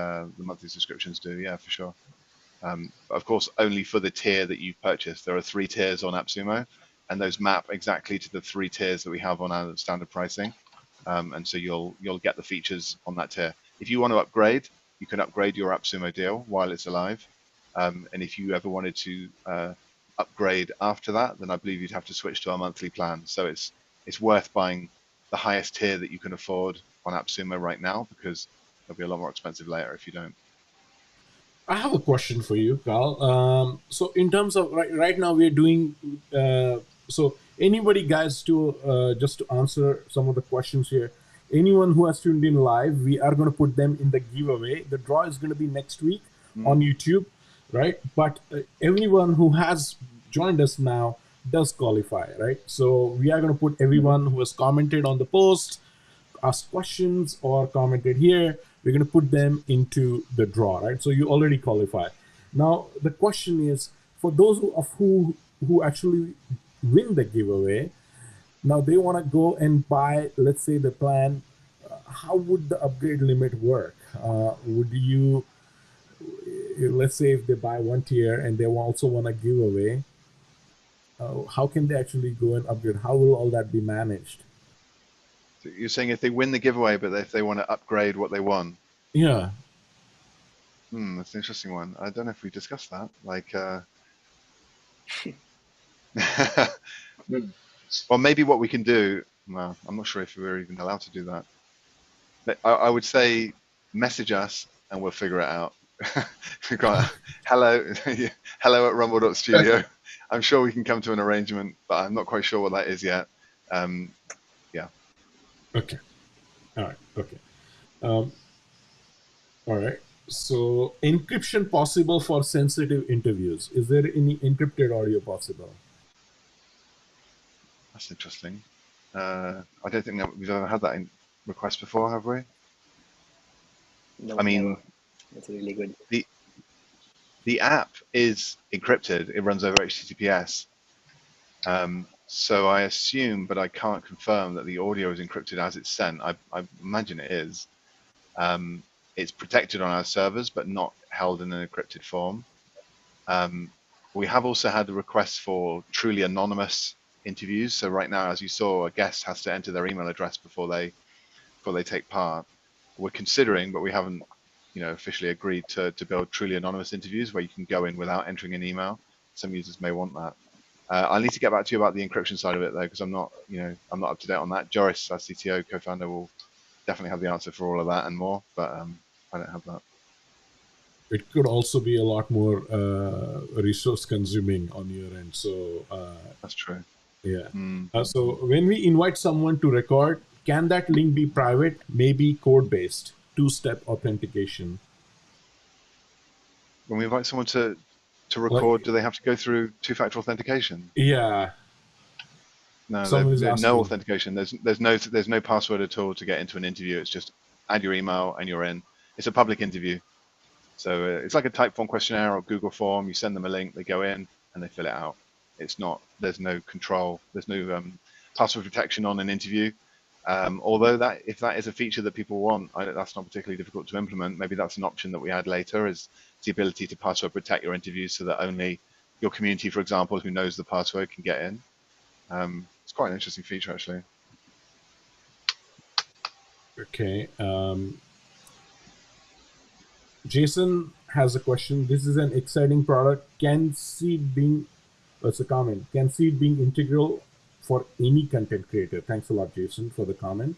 subscriptions do. Yeah, for sure. Of course, only for the tier that you've purchased. There are 3 tiers on AppSumo, and those map exactly to the 3 tiers that we have on our standard pricing. And so you'll get the features on that tier. If you want to upgrade, you can upgrade your AppSumo deal while it's alive. And if you ever wanted to upgrade after that, then I believe you'd have to switch to our monthly plan. So it's worth buying the highest tier that you can afford on AppSumo right now, because it'll be a lot more expensive later if you don't. I have a question for you, Carl. So in terms of right now, we're doing. So anybody, guys, to just to answer some of the questions here. Anyone who has tuned in live, we are going to put them in the giveaway. The draw is going to be next week on YouTube, right? But everyone who has joined us now does qualify, right? So we are going to put everyone who has commented on the post, asked questions, or commented here, we're going to put them into the draw, right? So you already qualify. Now the question is, for those who actually win the giveaway, now they want to go and buy, let's say, the plan. How would the upgrade limit work? Would you, let's say, if they buy 1 tier and they also want a giveaway, how can they actually go and upgrade? How will all that be managed? So you're saying if they win the giveaway, but if they want to upgrade what they won? Yeah. That's an interesting one. I don't know if we discussed that. Like, well, maybe what we can do. Well, I'm not sure if we're even allowed to do that. But I would say message us and we'll figure it out. We've got hello at rumble.studio. I'm sure we can come to an arrangement, but I'm not quite sure what that is yet. Yeah. Okay. All right. Okay. All right. So encryption possible for sensitive interviews. Is there any encrypted audio possible? That's interesting. I don't think that we've ever had that request before, have we? No, I mean, never. That's really good. The app is encrypted. It runs over HTTPS. So I assume, but I can't confirm, that the audio is encrypted as it's sent. I imagine it is. It's protected on our servers, but not held in an encrypted form. We have also had the requests for truly anonymous interviews. So right now, as you saw, a guest has to enter their email address before they take part. We're considering, but we haven't officially agreed to build truly anonymous interviews where you can go in without entering an email. Some users may want that. I'll need to get back to you about the encryption side of it though, because I'm not up to date on that. Joris, our CTO co-founder, will definitely have the answer for all of that and more, but I don't have that. It could also be a lot more resource consuming on your end. So that's true. Yeah. So when we invite someone to record, can that link be private? Maybe code-based, two-step authentication. When we invite someone to record, do they have to go through two-factor authentication? Yeah. No, there's no authentication. There's no password at all to get into an interview. It's just add your email and you're in. It's a public interview. So it's like a type form questionnaire or Google form. You send them a link, they go in and they fill it out. It's not, there's no control, there's no password protection on an interview. Although if that is a feature that people want, that's not particularly difficult to implement. Maybe that's an option that we add later, is the ability to password protect your interviews so that only your community, for example, who knows the password can get in. It's quite an interesting feature, actually. Okay. Jason has a question. This is an exciting product. Can seed being, that's a comment. Can seed being integral for any content creator? Thanks a lot, Jason, for the comment.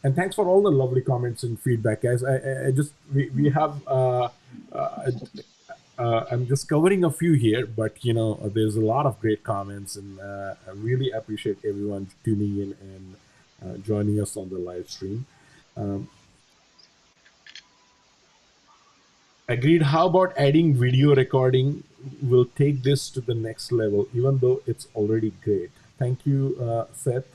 And thanks for all the lovely comments and feedback, guys. We have I'm just covering a few here, but there's a lot of great comments, and I really appreciate everyone tuning in and joining us on the live stream. Agreed. How about adding video recording? Will take this to the next level, even though it's already great. Thank you, Seth.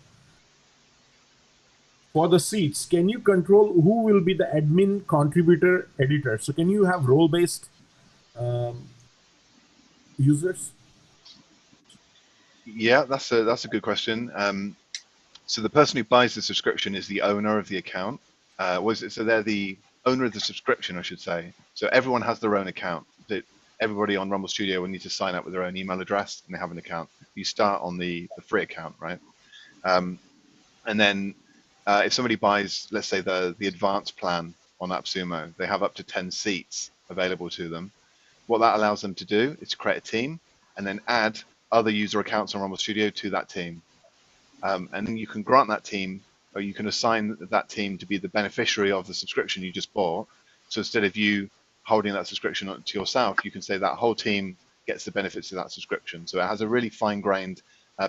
For the seats, can you control who will be the admin, contributor, editor? So can you have role-based users? Yeah, that's a good question. So the person who buys the subscription is the owner of the account. So they're the owner of the subscription, I should say. So everyone has their own account. Everybody on Rumble Studio will need to sign up with their own email address, and they have an account. You start on the free account, right? And then if somebody buys, let's say the advanced plan on AppSumo, they have up to 10 seats available to them. What that allows them to do is to create a team and then add other user accounts on Rumble Studio to that team. And then you can grant that team, or you can assign that team to be the beneficiary of the subscription you just bought. So instead of you holding that subscription to yourself, you can say that whole team gets the benefits of that subscription. So it has a really fine-grained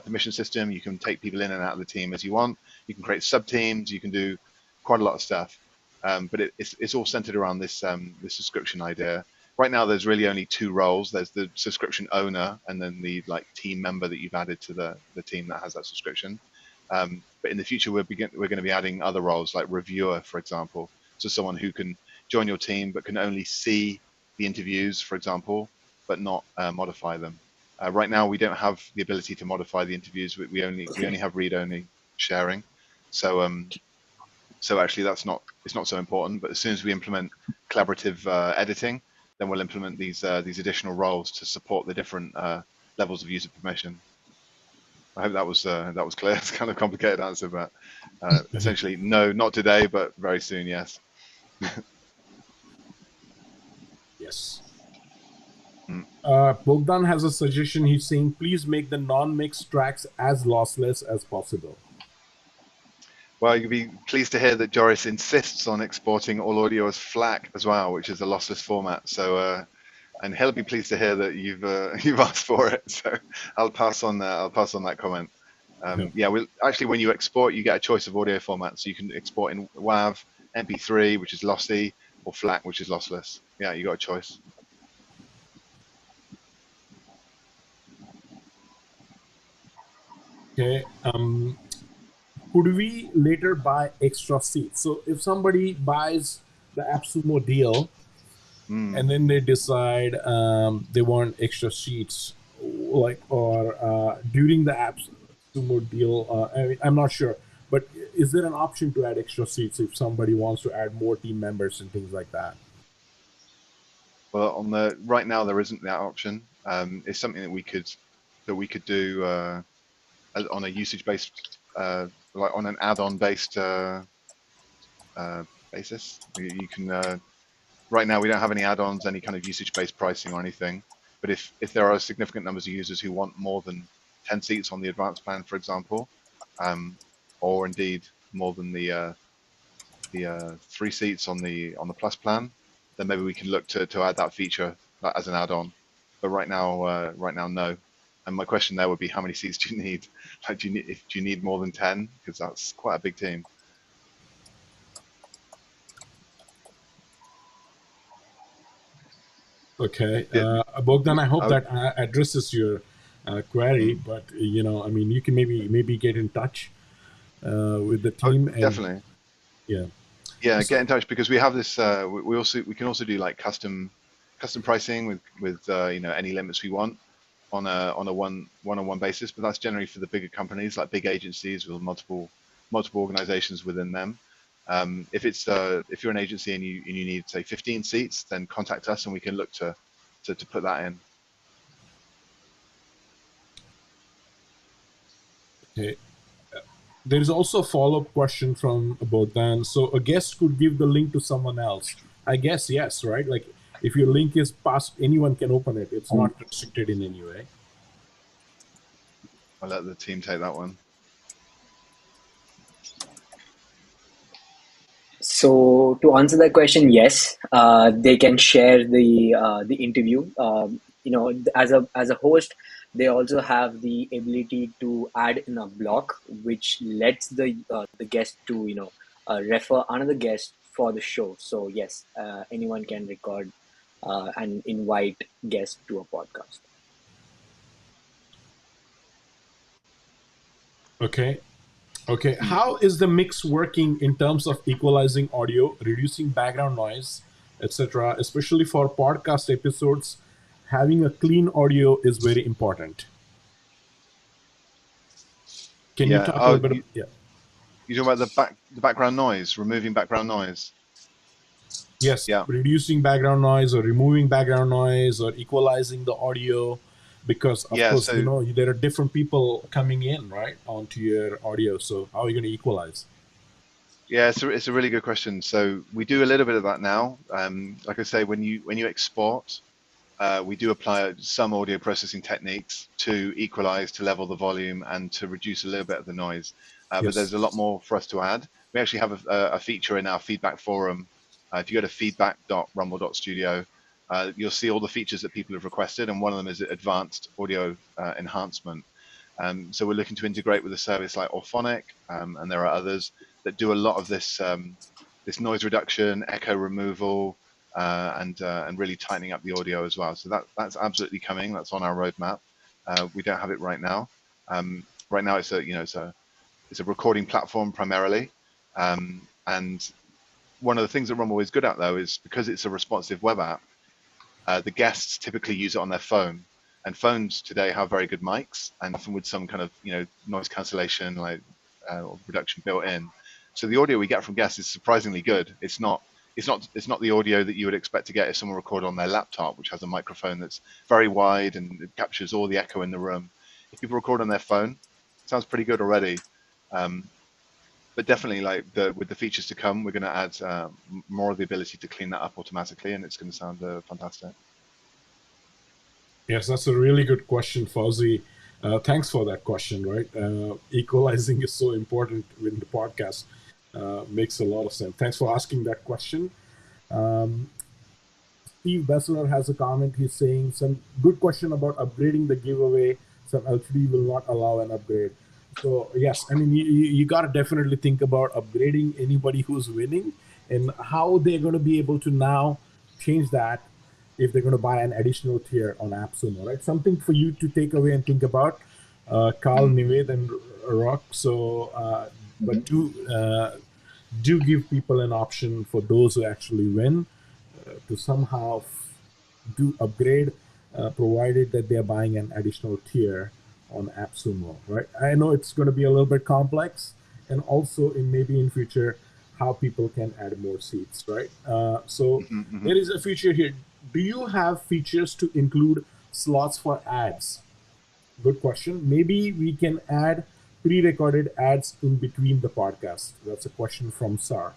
permission system. You can take people in and out of the team as you want. You can create sub-teams. You can do quite a lot of stuff. But it's all centered around this subscription idea. Right now, there's really only two roles. There's the subscription owner and then the team member that you've added to the team that has that subscription. But in the future, we're going to be adding other roles like reviewer, for example. So someone who can join your team but can only see the interviews, for example, but not modify them. Right now, we don't have the ability to modify the interviews. We only have read-only sharing. So actually, it's not so important. But as soon as we implement collaborative editing, then we'll implement these additional roles to support the different levels of user permission. I hope that was clear. It's kind of a complicated answer, but essentially, no, not today, but very soon, yes. Yes. Bogdan has a suggestion. He's saying, please make the non-mixed tracks as lossless as possible. Well, you'll be pleased to hear that Joris insists on exporting all audio as FLAC as well, which is a lossless format. So, and he'll be pleased to hear that you've asked for it. So, I'll pass on that comment. Yeah, actually, when you export, you get a choice of audio formats. So you can export in WAV, MP3, which is lossy, or FLAC, which is lossless. Yeah, you got a choice. Okay. Could we later buy extra seats? So if somebody buys the AppSumo deal and then they decide they want extra seats, or during the AppSumo deal, I'm not sure, but is there an option to add extra seats if somebody wants to add more team members and things like that? Well, right now there isn't that option. It's something that we could do on a usage-based, like on an add-on based basis. You can right now we don't have any add-ons, any kind of usage-based pricing or anything. But if there are significant numbers of users who want more than 10 seats on the advanced plan, for example, or indeed more than the 3 seats on the plus plan, then maybe we can look to add that feature as an add-on. But right now, no. And my question there would be, how many seats do you need? Like, do you need more than 10? Because that's quite a big team. Okay, Yeah. Bogdan, I hope that addresses your query. But I mean, you can maybe get in touch with the team. And definitely. Yeah. Yeah, So- get in touch, because we have this. We can also do like custom pricing with any limits we want on a one-on-one basis. But that's generally for the bigger companies, like big agencies with multiple organizations within them. If you're an agency and you need, say, 15 seats, then contact us and we can look to put that in. Okay. There is also a follow-up question from Bogdan. So a guest could give the link to someone else. I guess yes, right? Like if your link is passed, anyone can open it. It's not restricted in any way. I'll let the team take that one. So to answer that question, yes, they can share the interview. As a host, they also have the ability to add in a block, which lets the guest to refer another guest for the show. So yes, anyone can record and invite guests to a podcast. Okay. How is the mix working in terms of equalizing audio, reducing background noise, etc.? Especially for podcast episodes, having a clean audio is very important. Can you talk a little bit? Yeah. You talking about the background noise, removing background noise? Yes, Yeah. reducing background noise or removing background noise or equalizing the audio, because of course there are different people coming in right onto your audio. So how are you going to equalize? Yeah, it's a really good question. So we do a little bit of that now. Like I say, when you export, we do apply some audio processing techniques to equalize, to level the volume, and to reduce a little bit of the noise. But there's a lot more for us to add. We actually have a feature in our feedback forum. If you go to feedback.rumble.studio, you'll see all the features that people have requested, and one of them is advanced audio enhancement. So we're looking to integrate with a service like Orphonic, and there are others that do a lot of this this noise reduction, echo removal, and really tightening up the audio as well. So that's absolutely coming. That's on our roadmap. We don't have it right now. Right now, it's a recording platform primarily, and one of the things that Rumble is good at, though, is because it's a responsive web app, the guests typically use it on their phone. And phones today have very good mics, and often with some kind of noise cancellation or reduction built in. So the audio we get from guests is surprisingly good. It's not the audio that you would expect to get if someone recorded on their laptop, which has a microphone that's very wide and it captures all the echo in the room. If people record on their phone, it sounds pretty good already. But definitely, with the features to come, we're going to add more of the ability to clean that up automatically, and it's going to sound fantastic. Yes, that's a really good question, Fauzi. Thanks for that question, right? Equalizing is so important in the podcast. Makes a lot of sense. Thanks for asking that question. Steve Bessler has a comment. He's saying some good question about upgrading the giveaway. Some LTD will not allow an upgrade. So yes, I mean, you got to definitely think about upgrading anybody who's winning and how they're going to be able to now change that if they're going to buy an additional tier on AppSumo, right? Something for you to take away and think about, Carl, Nived, and Roque. So, but do give people an option for those who actually win to somehow do upgrade, provided that they're buying an additional tier on AppSumo, right? I know it's going to be a little bit complex, and also maybe in future how people can add more seats, right? So there is a feature here. Do you have features to include slots for ads? Good question. Maybe we can add pre-recorded ads in between the podcast. That's a question from Sar.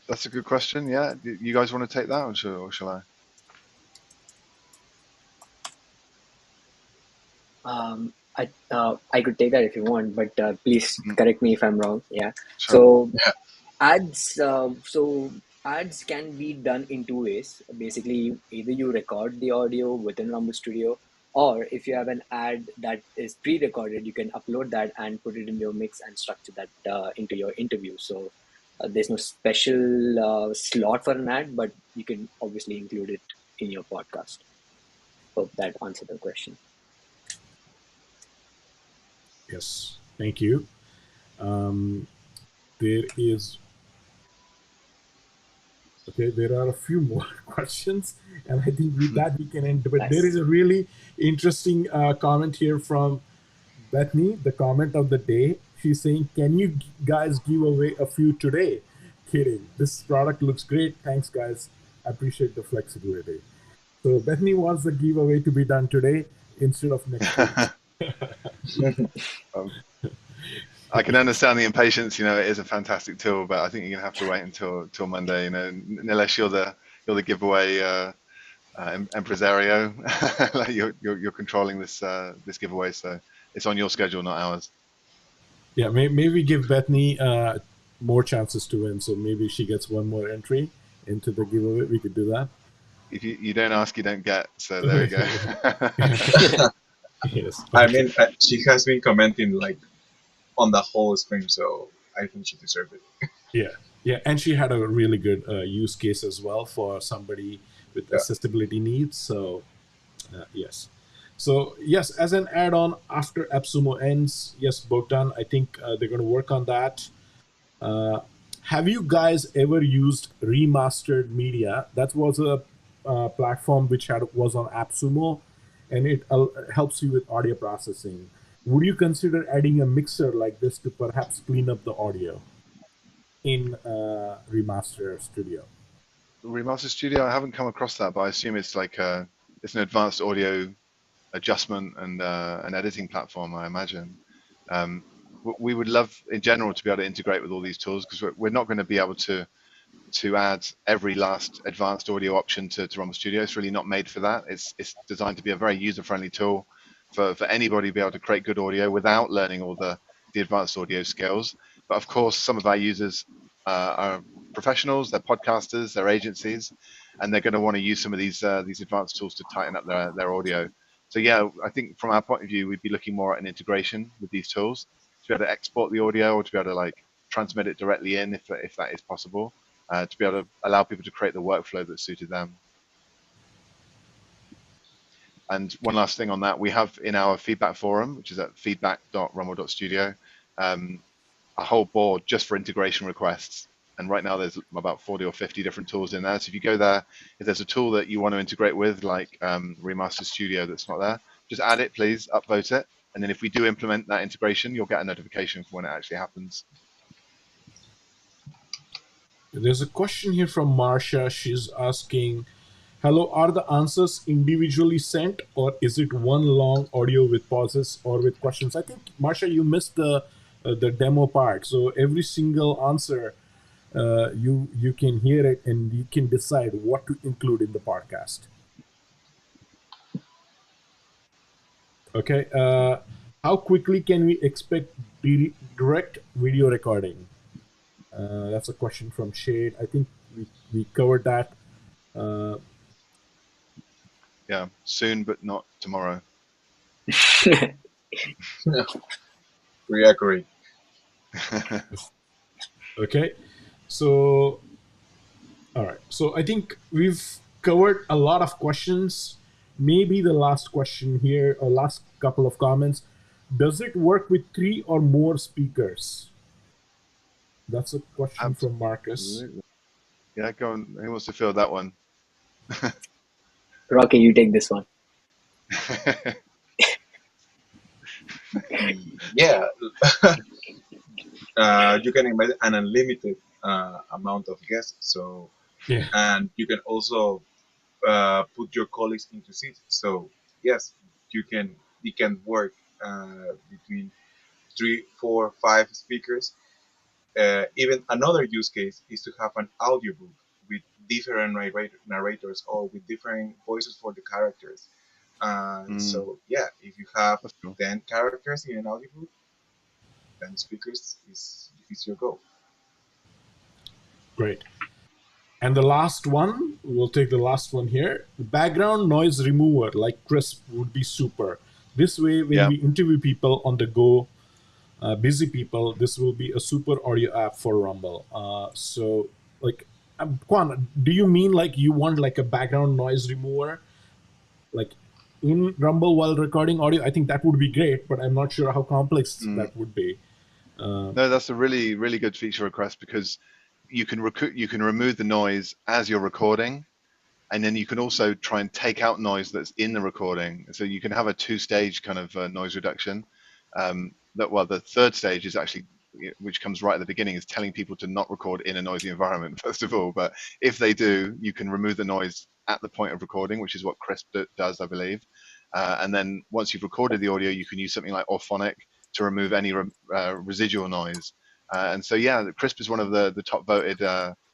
That's a good question. Yeah, you guys want to take that, or shall I? I could take that if you want, but please Mhm. correct me if I'm wrong. Yeah. Sure. So Yeah. ads can be done in two ways. Basically, either you record the audio within Rumble Studio, or if you have an ad that is pre-recorded, you can upload that and put it in your mix and structure that into your interview. So there's no special slot for an ad, but you can obviously include it in your podcast. Hope that answered the question. Yes, thank you. There is Okay, there are a few more questions, and I think with that we can end. But there is Nice. a really interesting comment here from Bethany, the comment of the day. She's saying, "Can you guys give away a few today?" Kidding. This product looks great. Thanks, guys. I appreciate the flexibility. So Bethany wants the giveaway to be done today instead of next week. um, I can understand the impatience. It is a fantastic tool, but I think you're gonna have to wait until Monday. Unless you're the giveaway impresario, like you're controlling this giveaway, so it's on your schedule, not ours. Yeah, maybe give Bethany more chances to win. So maybe she gets one more entry into the giveaway. We could do that. If you don't ask, you don't get. So there you go. Yes. I Okay. mean, she has been commenting like on the whole stream, so I think she deserved it. Yeah. Yeah. And she had a really good use case as well for somebody with Yeah. accessibility needs. So, yes. So, yes, as an add on after AppSumo ends, yes, Bogdan, I think they're going to work on that. Have you guys ever used remastered media? That was a platform which was on AppSumo, and it helps you with audio processing. Would you consider adding a mixer like this to perhaps clean up the audio in Remaster Studio? Remaster Studio, I haven't come across that, but I assume it's like it's an advanced audio adjustment and an editing platform, I imagine. We would love, in general, to be able to integrate with all these tools, because we're not going to be able to add every last advanced audio option to Rumble Studio. It's really not made for that. It's designed to be a very user-friendly tool for anybody to be able to create good audio without learning all the advanced audio skills. But of course, some of our users are professionals, they're podcasters, they're agencies, and they're going to want to use some of these advanced tools to tighten up their audio. So yeah, I think from our point of view, we'd be looking more at an integration with these tools to be able to export the audio or to be able to like transmit it directly in if that is possible, to be able to allow people to create the workflow that suited them. And one last thing on that, we have in our feedback forum, which is at feedback.rumble.studio, a whole board just for integration requests. And right now there's about 40 or 50 different tools in there. So if you go there, if there's a tool that you want to integrate with, like Remaster Studio that's not there, just add it, please, upvote it. And then if we do implement that integration, you'll get a notification for when it actually happens. There's a question here from Marsha. She's asking, hello, are the answers individually sent, or is it one long audio with pauses or with questions? I think, Marsha, you missed the demo part. So every single answer, you can hear it and you can decide what to include in the podcast. Okay. How quickly can we expect direct video recording? That's a question from Shade. I think we covered that. Yeah, soon, but not tomorrow. We agree. Okay. So, all right. So I think we've covered a lot of questions. Maybe the last question here, or last couple of comments. Does it work with 3 or more speakers? That's a question from Marcus. Absolutely. Yeah, go on. Who wants to field that one? Roque, you take this one. Yeah. You can invite an unlimited amount of guests. So, Yeah. and you can also put your colleagues into seats. So yes, it can work between 3, 4, 5 speakers. Even another use case is to have an audiobook with different narrators or with different voices for the characters. So yeah, if you have That's cool. 10 characters in an audiobook, 10 speakers is your goal. Great. And the last one, we'll take the last one here. Background noise remover like Crisp would be super. This way, when we interview people on the go, busy people, this will be a super audio app for Rumble. So, like, Kwan, do you mean like you want like a background noise remover, like in Rumble while recording audio? I think that would be great, but I'm not sure how complex that would be. No, that's a really, really good feature request because you can remove the noise as you're recording, and then you can also try and take out noise that's in the recording. So you can have a two-stage kind of noise reduction. The third stage is actually, which comes right at the beginning, is telling people to not record in a noisy environment, first of all. But if they do, you can remove the noise at the point of recording, which is what Crisp does, I believe. And then once you've recorded the audio, you can use something like Auphonic to remove any residual noise. And so, yeah, Crisp is one of the top voted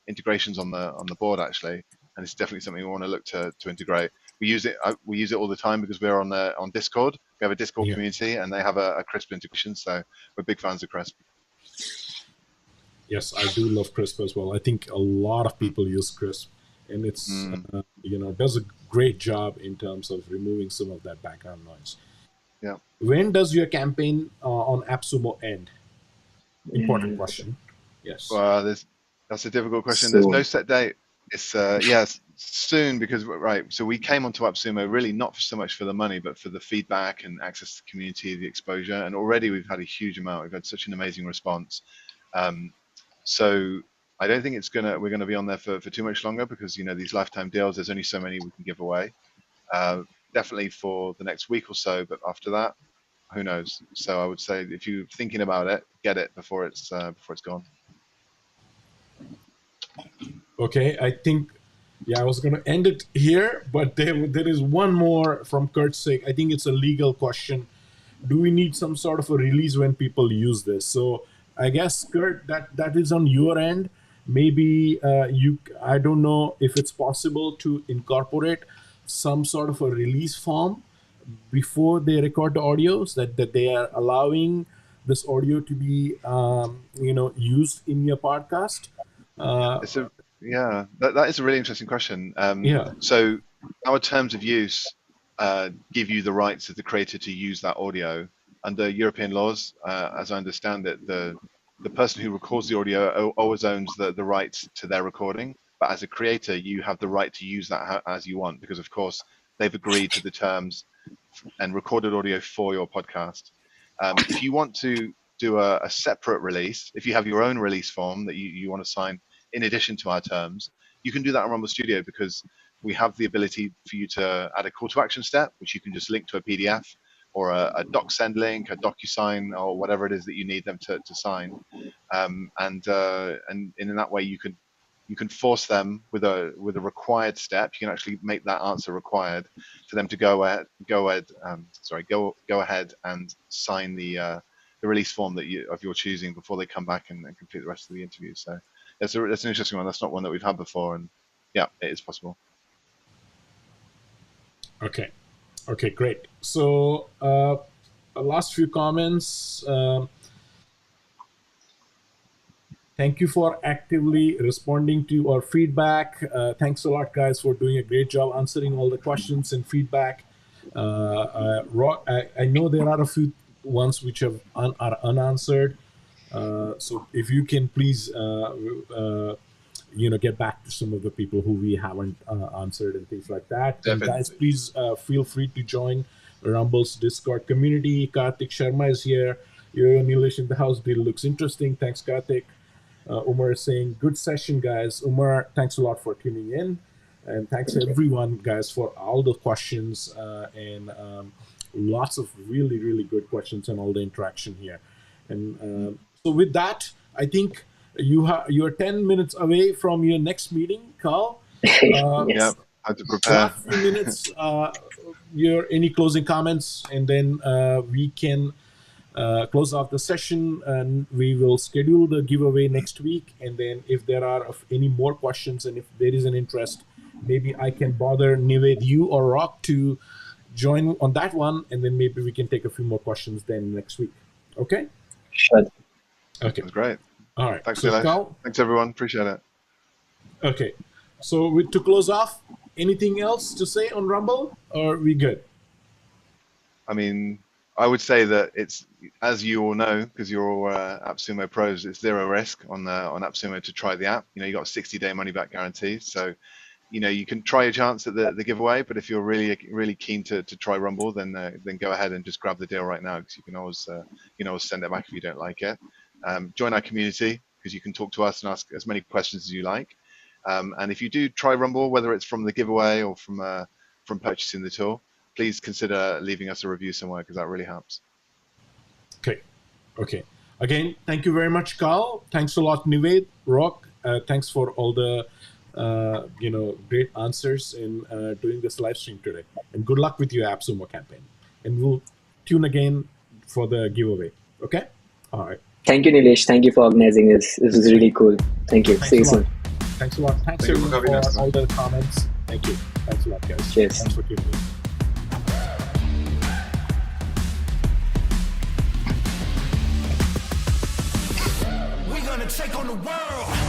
integrations on the board, actually. And it's definitely something we want to look to integrate. We use it all the time because we're on Discord. We have a Discord community, and they have a Crisp integration. So we're big fans of Crisp. Yes, I do love Crisp as well. I think a lot of people use Crisp, and it's does a great job in terms of removing some of that background noise. Yeah. When does your campaign on AppSumo end? Important question. Yes. Well, that's a difficult question. So- There's no set date. It's soon, because so we came onto AppSumo really not so much for the money, but for the feedback and access to the community, the exposure, and already we've had a huge amount. We've had such an amazing response. So I don't think we're gonna be on there for too much longer, because these lifetime deals, there's only so many we can give away. Definitely for the next week or so, but after that, who knows? So I would say if you're thinking about it, get it before it's gone. Okay, I think, I was going to end it here, but there is one more from Kurt's sake. I think it's a legal question. Do we need some sort of a release when people use this? So I guess, Kurt, that is on your end. Maybe I don't know if it's possible to incorporate some sort of a release form before they record the audios, that they are allowing this audio to be used in your podcast. That is a really interesting question. So our terms of use give you the rights of the creator to use that audio under European laws. As I understand it, the person who records the audio always owns the rights to their recording. But as a creator, you have the right to use that as you want, because of course they've agreed to the terms and recorded audio for your podcast. If you want to do a separate release, if you have your own release form that you want to sign in addition to our terms, you can do that on Rumble Studio, because we have the ability for you to add a call to action step, which you can just link to a PDF or a doc send link, a DocuSign, or whatever it is that you need them to sign. And in that way, you can force them with a required step. You can actually make that answer required for them to go ahead and sign the release form of your choosing before they come back and complete the rest of the interview. So that's an interesting one. That's not one that we've had before, and yeah, it is possible. Okay, great. So last few comments. Thank you for actively responding to our feedback. Thanks a lot, guys, for doing a great job answering all the questions and feedback. I know there are a few ones which are unanswered. So if you can please, get back to some of the people who we haven't answered and things like that. Definitely. And guys, please feel free to join Rumble's Discord community. Karthik Sharma is here. Nilesh in the house. Deal looks interesting. Thanks, Karthik. Umar is saying, good session, guys. Umar, thanks a lot for tuning in. And thanks everyone, guys, for all the questions and lots of really, really good questions and all the interaction here. And so with that, I think you're 10 minutes away from your next meeting, Carl. Yes. Yeah, I have to prepare. Last few minutes, any closing comments, and then we can close off the session, and we will schedule the giveaway next week. And then if there are any more questions and if there is an interest, maybe I can bother Nived, you or Roque to join on that one, and then maybe we can take a few more questions then next week. Okay? Sure. Okay. That's great. All right. Thanks, So, Nilesh. Carl, Thanks, everyone. Appreciate it. okay. So to close off, anything else to say on Rumble, or are we good? I mean, I would say that it's, as you all know, because you're all AppSumo pros, it's zero risk on AppSumo to try the app. You know, you got a 60-day money-back guarantee, so you know you can try your chance at the giveaway. But if you're really keen to try Rumble, then go ahead and just grab the deal right now, because you can always send it back if you don't like it. Join our community, because you can talk to us and ask as many questions as you like. And if you do try Rumble, whether it's from the giveaway or from purchasing the tool, please consider leaving us a review somewhere, because that really helps. Okay. Again, thank you very much, Carl. Thanks a lot, Nived, Roque. Thanks for all the great answers in doing this live stream today. And good luck with your AppSumo campaign. And we'll tune again for the giveaway. Okay? All right. Thank you, Nilesh. Thank you for organizing this. This was really cool. Thank you. See you soon. Thanks a lot. Thanks Thank you for everyone having us. for all the comments. Thank you. Thanks a lot, guys. Cheers. Thanks for tuning in. We're gonna take on the world.